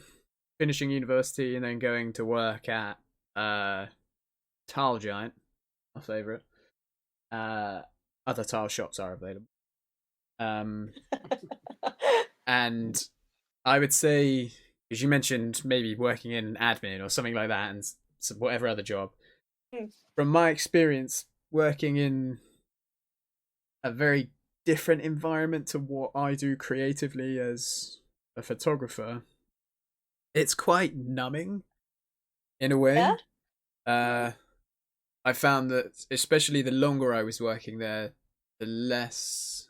finishing university and then going to work at Tile Giant, my favourite. Other tile shops are available. And I would say, as you mentioned, maybe working in admin or something like that, and whatever other job. Mm. From my experience, working in a very different environment to what I do creatively as a photographer, it's quite numbing in a way. Yeah? I found that, especially the longer I was working there, the less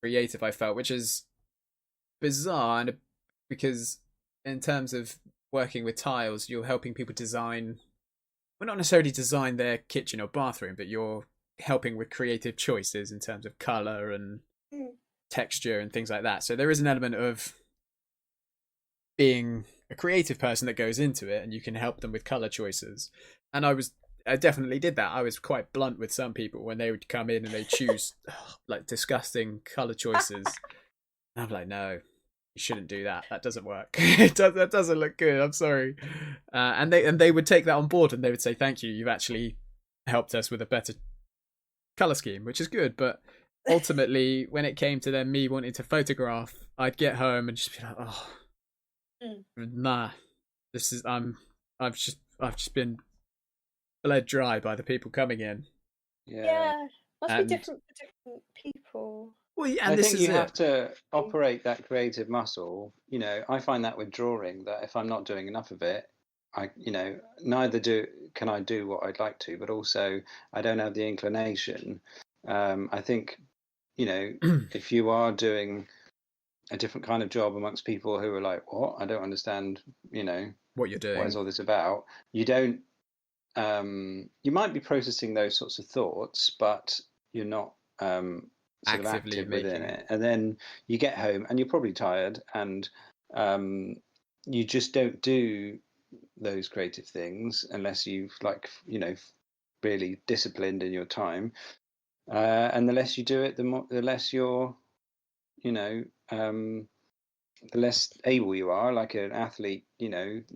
creative I felt, which is bizarre, and because in terms of working with tiles, you're helping people design, well, not necessarily design their kitchen or bathroom, but you're helping with creative choices in terms of color and Mm. texture and things like that. So there is an element of being a creative person that goes into it, and you can help them with color choices. And I definitely did that. I was quite blunt with some people when they would come in and they choose like disgusting color choices. And I'm like, no, you shouldn't do that. That doesn't work. That doesn't look good. I'm sorry. And they would take that on board, and they would say, thank you. You've actually helped us with a better color scheme, which is good. But ultimately, when it came to then me wanting to photograph, I'd get home and just be like, oh, nah, this is I've just been bled dry by the people coming in. Yeah, must And- be different for different people. Well, yeah, and I this think is you it. have to operate that creative muscle. You know, I find that with drawing, that if I'm not doing enough of it, neither can I do what I'd like to, but also I don't have the inclination. I think, if you are doing a different kind of job amongst people who are like, what? I don't understand, what you're doing. what is all this about? You don't, you might be processing those sorts of thoughts, but you're not sort of Actively active within making- it. And then you get home and you're probably tired, and you just don't do those creative things unless you've really disciplined in your time. And the less you do it, the less you're, the less able you are, like an athlete,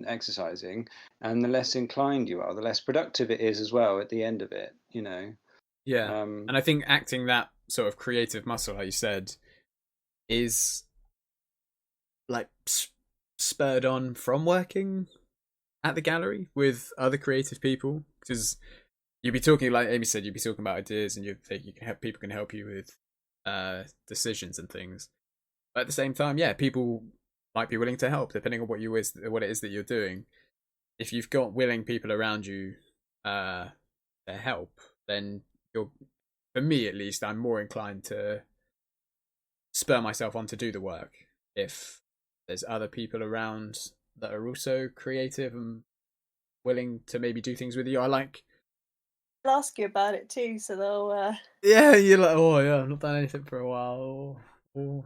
exercising, and the less inclined you are, the less productive it is as well at the end of it, Yeah. And I think acting that sort of creative muscle, like you said, is like spurred on from working at the gallery with other creative people, because you'd be talking, like Amy said, you'd be talking about ideas, and people can help you with decisions and things. But at the same time, yeah, people might be willing to help depending on what it is that you're doing. If you've got willing people around you to help, then for me at least, I'm more inclined to spur myself on to do the work. If there's other people around that are also creative and willing to maybe do things with you, They'll ask you about it too, so they'll yeah, you're like, oh yeah, I've not done anything for a while. Or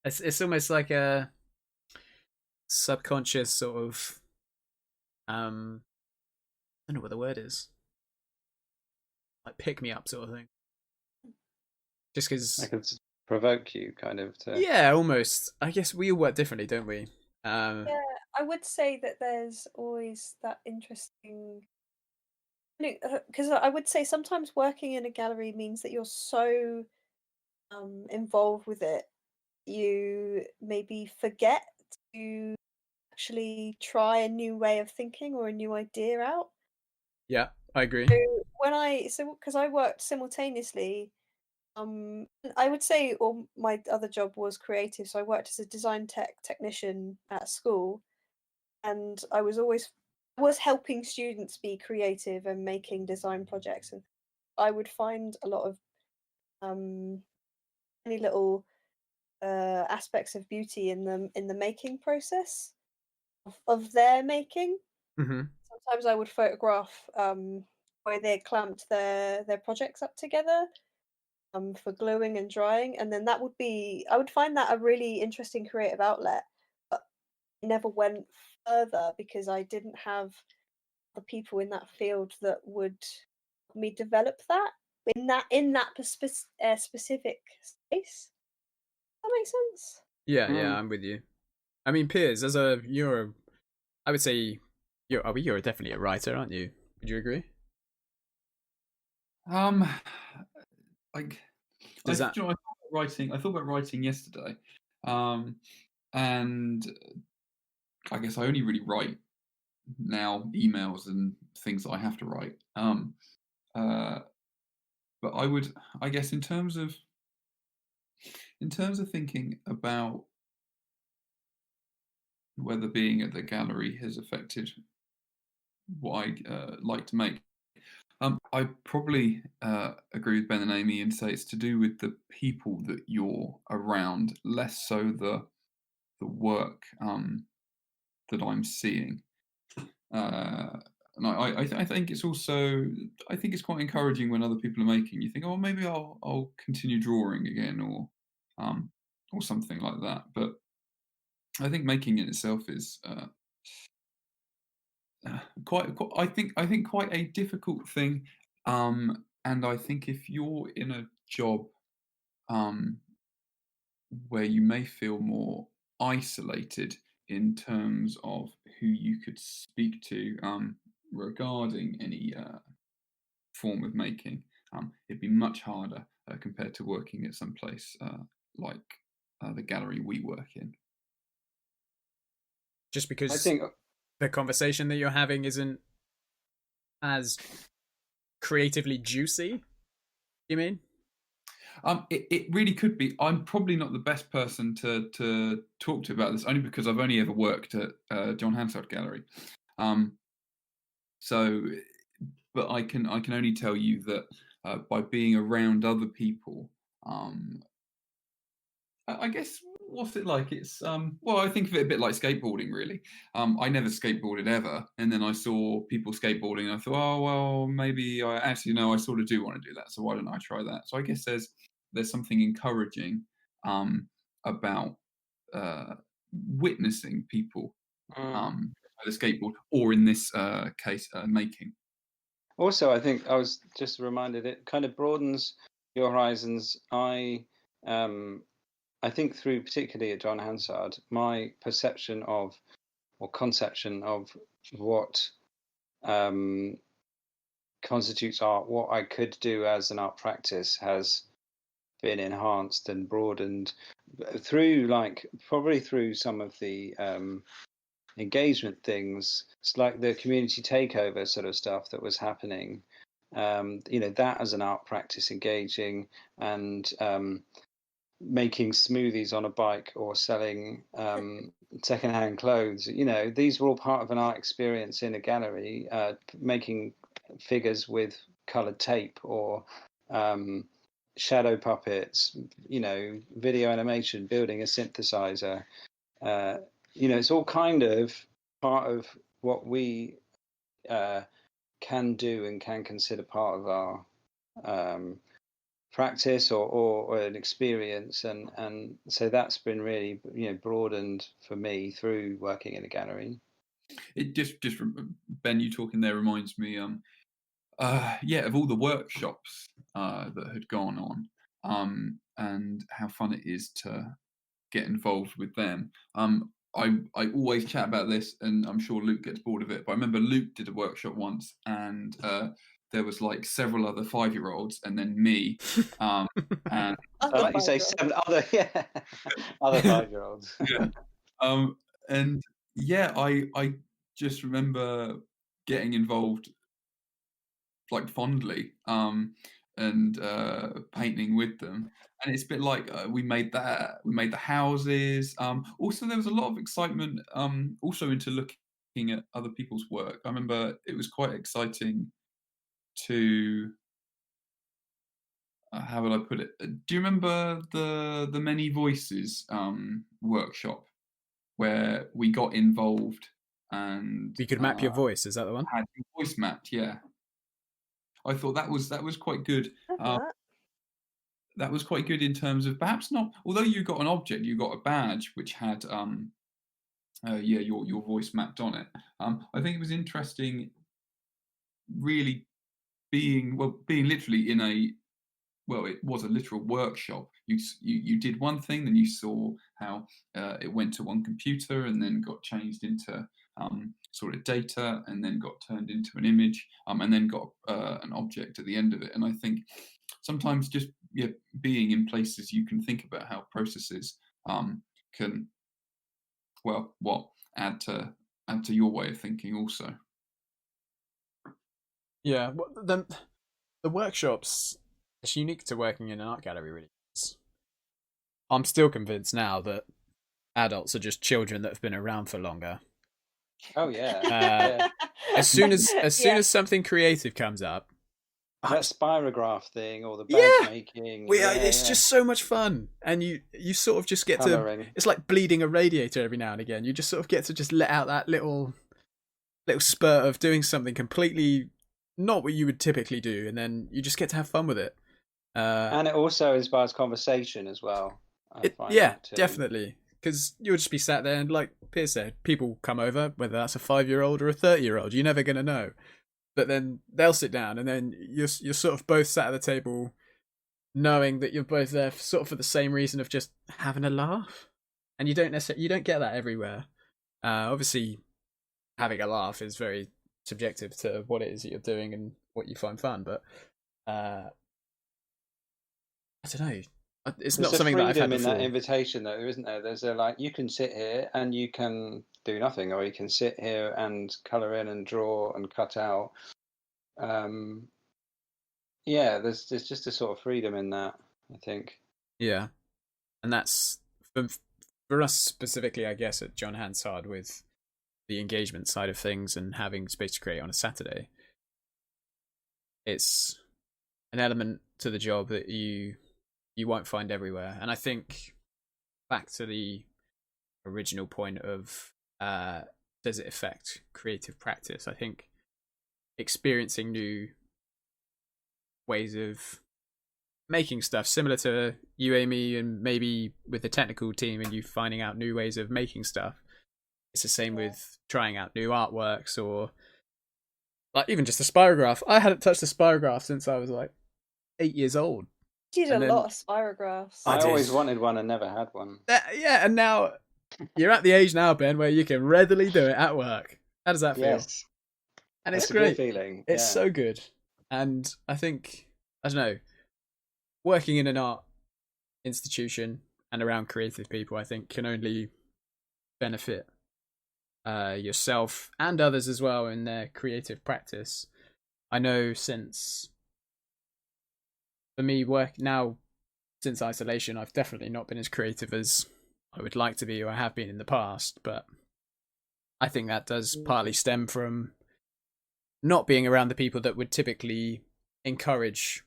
it's almost like a subconscious sort of I don't know what the word is, like pick me up sort of thing. Just because I could provoke you kind of to... Yeah, almost. I guess we all work differently, don't we? yeah, I would say that there's always that interesting, because I would say sometimes working in a gallery means that you're so involved with it, you maybe forget to actually try a new way of thinking or a new idea out. Yeah, I agree. So because I worked simultaneously, I would say all my other job was creative. So I worked as a design technician at school, and I was helping students be creative and making design projects, and I would find a lot of any little aspects of beauty in the making process of their making. Mm-hmm. Sometimes I would photograph where they clamped their projects up together for gluing and drying, and then I would find that a really interesting creative outlet, but I never went further because I didn't have the people in that field that would help me develop that specific space. That makes sense. Yeah, I'm with you. I mean, Piers, I would say you're definitely a writer, aren't you? Would you agree? Like, Does I that? thought about writing yesterday, and I guess I only really write now emails and things that I have to write. But I guess, in terms of thinking about whether being at the gallery has affected what I like to make, I probably agree with Ben and Amy and say it's to do with the people that you're around, less so the work that I'm seeing. And I think it's also, I think it's quite encouraging when other people are making. You think, oh, maybe I'll continue drawing again, or something like that. But I think making in itself is quite I think quite a difficult thing. And I think if you're in a job where you may feel more isolated in terms of who you could speak to regarding any form of making. It'd be much harder compared to working at some place like the gallery we work in. Just I because think the conversation that you're having isn't as creatively juicy, you mean? It really could be. I'm probably not the best person to talk to about this, only because I've only ever worked at John Hansard Gallery. So, but I can only tell you that by being around other people, I guess, what's it like? It's well, I think of it a bit like skateboarding, really. I never skateboarded ever, and then I saw people skateboarding, and I thought, oh well, maybe I actually no, I sort of do want to do that. So why don't I try that? So I guess there's something encouraging about witnessing people the skateboard, or in this case, making. also, I think I was just reminded it kind of broadens your horizons. I think through, particularly at John Hansard, my perception of or conception of what constitutes art, what I could do as an art practice, has been enhanced and broadened through, like, probably through some of the engagement things. It's like the community takeover sort of stuff that was happening. That as an art practice, engaging and making smoothies on a bike or selling secondhand clothes. These were all part of an art experience in a gallery, making figures with colored tape or shadow puppets, video animation, building a synthesizer. It's all kind of part of what we can do and can consider part of our practice or an experience, and so that's been really broadened for me through working in a gallery. It just Ben, you talking there reminds me of all the workshops that had gone on, and how fun it is to get involved with them. I always chat about this, and I'm sure Luke gets bored of it, but I remember Luke did a workshop once, and there was like several other 5-year-olds, and then me, and Like you say, 7 other other 5-year-olds. yeah, and yeah, I just remember getting involved like fondly, and painting with them, and it's a bit like we made the houses. Also, there was a lot of excitement also into looking at other people's work. I remember it was quite exciting to how would I put it? Do you remember the Many Voices workshop where we got involved and You could map your voice. Is that the one? had your voice mapped? Yeah. I thought that was quite good. That was quite good in terms of perhaps not. Although you got an object, you got a badge which had your voice mapped on it. I think it was interesting, really being literally in a it was a literal workshop. You did one thing, then you saw how it went to one computer and then got changed into sort of data, and then got turned into an image, and then got an object at the end of it. And I think sometimes just being in places you can think about how processes can add to your way of thinking also. Yeah, the workshops, it's unique to working in an art gallery, really. I'm still convinced now that adults are just children that have been around for longer. Oh yeah. As soon as something creative comes up, that spirograph thing or the badge making, it's just so much fun, and you sort of just get Colouring. it's like bleeding a radiator every now and again. You just sort of get to just let out that little spurt of doing something completely not what you would typically do, and then you just get to have fun with it. And it also inspires conversation as well. Definitely, because you'll just be sat there, and like Piers said, people come over, whether that's a 5-year-old or a 30-year-old, you're never going to know. But then they'll sit down, and then you're sort of both sat at the table, knowing that you're both there for the same reason of just having a laugh, and you don't get that everywhere. Obviously, having a laugh is very subjective to what it is that you're doing and what you find fun, but I don't know. It's not There's a something that I've had freedom in that before. invitation, though, isn't there? There's a like, you can sit here and you can do nothing, or you can sit here and colour in and draw and cut out. Yeah, there's just a sort of freedom in that, I think. Yeah, and that's for us specifically, I guess, at John Hansard with the engagement side of things and having space to create on a Saturday. It's an element to the job that you won't find everywhere, and I think back to the original point of does it affect creative practice? I think experiencing new ways of making stuff, similar to you, Amy, and maybe with the technical team, and you finding out new ways of making stuff. It's the same with trying out new artworks, or like even just a spirograph. I hadn't touched a spirograph since I was like 8 years old. Did And a then- lot of spirographs. I I did. always wanted one and never had one. Yeah, and now you're at the age now, Ben, where you can readily do it at work. How does that feel? Yes, And it's that's a good great. feeling. It's yeah. so good. And I think, I don't know, working in an art institution and around creative people, I think can only benefit yourself and others as well in their creative practice. I know since, for me, work now, since isolation, I've definitely not been as creative as I would like to be or I have been in the past, but I think that does partly stem from not being around the people that would typically encourage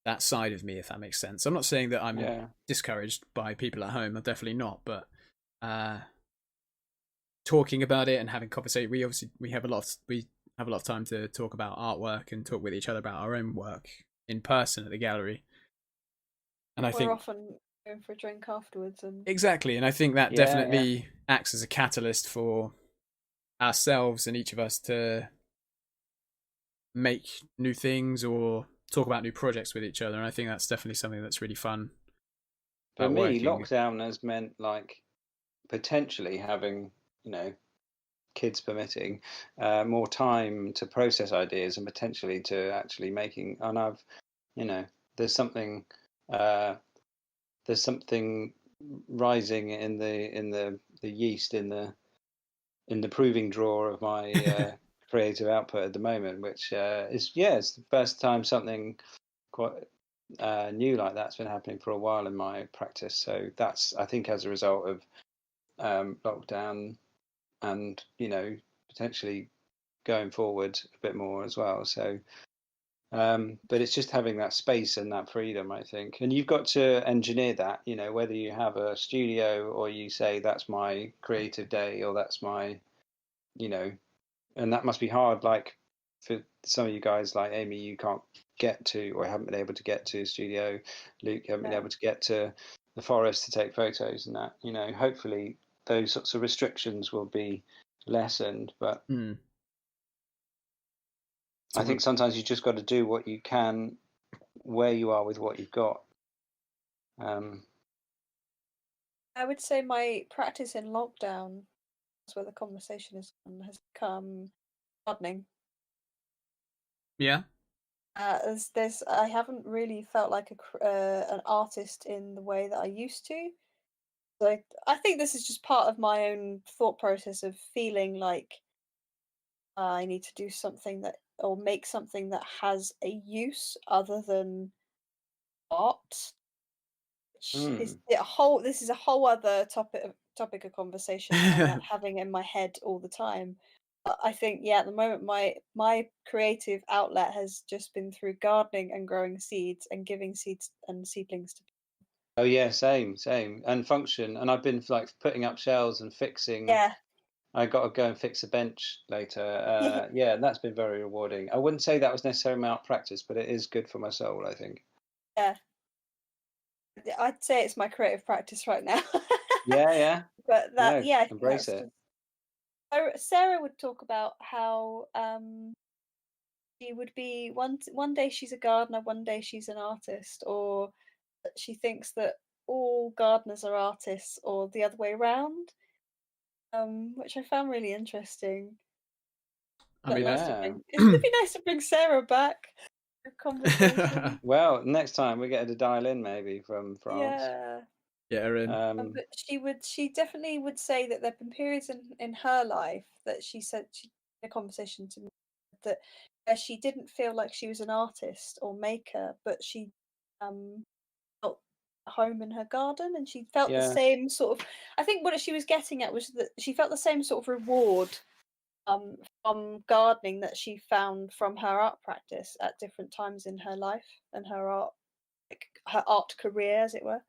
that side of me, if that makes sense. I'm not saying that I'm discouraged by people at home. I'm definitely not, but talking about it and having conversation, we have a lot of time to talk about artwork and talk with each other about our own work in person at the gallery. And We're often going for a drink afterwards, and exactly, and I think that definitely acts as a catalyst for ourselves and each of us to make new things or talk about new projects with each other. And I think that's definitely something that's really fun. For me, lockdown has meant like potentially having, kids permitting, more time to process ideas and potentially to actually making. And I've, there's something rising in the yeast in the proving drawer of my creative output at the moment, which is it's the first time something quite new like that's been happening for a while in my practice. So that's, I think, as a result of lockdown and potentially going forward a bit more as well. So but it's just having that space and that freedom, I think, and you've got to engineer that, whether you have a studio or you say that's my creative day or that's my, and that must be hard, like for some of you guys, like Amy, you can't get to or haven't been able to get to a studio. Luke, you haven't been able to get to the forest to take photos and that, hopefully those sorts of restrictions will be lessened, but I think sometimes you just got to do what you can where you are with what you've got. I would say my practice in lockdown, that's where the conversation has become gardening. Yeah. I haven't really felt like an artist in the way that I used to. So I think this is just part of my own thought process of feeling like I need to do something that, or make something that has a use other than art. This is a whole other topic of conversation I'm having in my head all the time. But I think at the moment my creative outlet has just been through gardening and growing seeds and giving seeds and seedlings to people. Oh yeah, same, and function. And I've been like putting up shelves and fixing. Yeah. I got to go and fix a bench later. And that's been very rewarding. I wouldn't say that was necessarily my art practice, but it is good for my soul, I think. Yeah. I'd say it's my creative practice right now. Yeah. But that, I think embrace it. Sarah would talk about how she would be one day she's a gardener, one day she's an artist, or she thinks that all gardeners are artists or the other way around, which I found really interesting. I But mean, nice to Yeah. bring. It'd be nice to bring Sarah back for conversation. Well, next time we get her to dial in, maybe from France. Yeah. get her in. But she definitely would say that there've been periods in her life that she said in a conversation to me that where she didn't feel like she was an artist or maker, but she felt at home in her garden, and she felt the Yeah. same sort of. I think what she was getting at was that she felt the same sort of reward from gardening that she found from her art practice at different times in her life and her art, like her art career, as it were.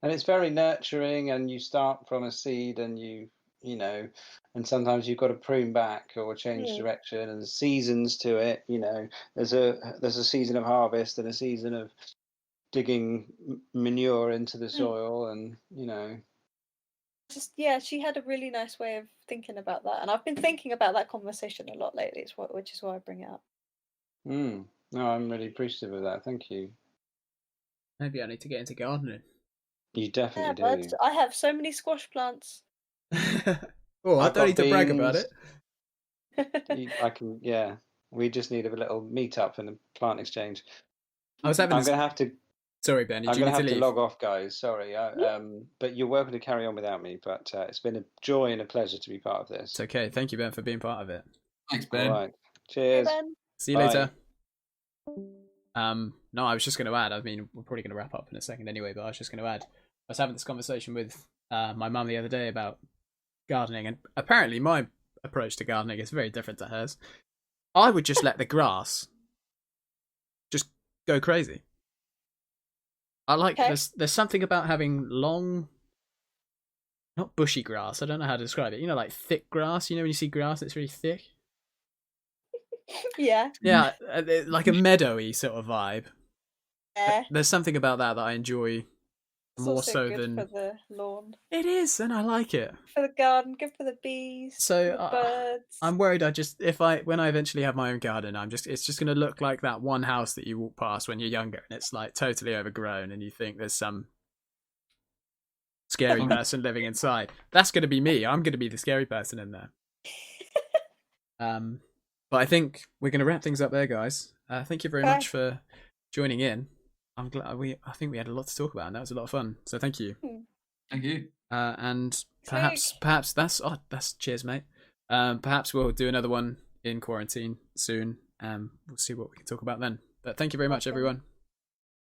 And it's very nurturing, and you start from a seed, and you know, and sometimes you've got to prune back or change Mm. direction, and seasons to it. There's a season of harvest and a season of digging manure into the soil, and Just yeah, she had a really nice way of thinking about that, and I've been thinking about that conversation a lot lately. Which is why I bring it up. No, I'm really appreciative of that. Thank you. Maybe I need to get into gardening. You Yeah, definitely bud. do. I have so many squash plants. Oh, I I've don't got need to brag about beans. it. I can, yeah. We just need a little meet up and a plant exchange. I was having I'm this. gonna have to. Sorry, Ben. I'm Do you gonna need to have to leave? log off, guys. Sorry. Yeah. But you're welcome to carry on without me. But it's been a joy and a pleasure to be part of this. It's okay. Thank you, Ben, for being part of it. Thanks, All Ben. right. Hey, Cheers. Ben. See you Bye. later. No, I was just going to add. I mean, we're probably going to wrap up in a second anyway, but I was just going to add. I was having this conversation with my mum the other day about gardening, and apparently my approach to gardening is very different to hers. I would just let the grass just go crazy. I like Okay. there's something about having long, not bushy grass. I don't know how to describe it. Like thick grass. When you see grass that's really thick. Yeah. Yeah, like a meadowy sort of vibe. Yeah. There's something about that I enjoy It's more also so good than for the lawn, it is, and I like it. for the garden, good for the bees, So the birds. I'm worried. When I eventually have my own garden, it's just going to look like that one house that you walk past when you're younger, and it's like totally overgrown, and you think there's some scary person living inside. That's going to be me. I'm going to be the scary person in there. But I think we're going to wrap things up there, guys. Thank you very much for joining in. I'm glad I think we had a lot to talk about, and that was a lot of fun. So thank you. Thank you. And perhaps that's cheers, mate. Perhaps we'll do another one in quarantine soon. We'll see what we can talk about then. But thank you very much, everyone.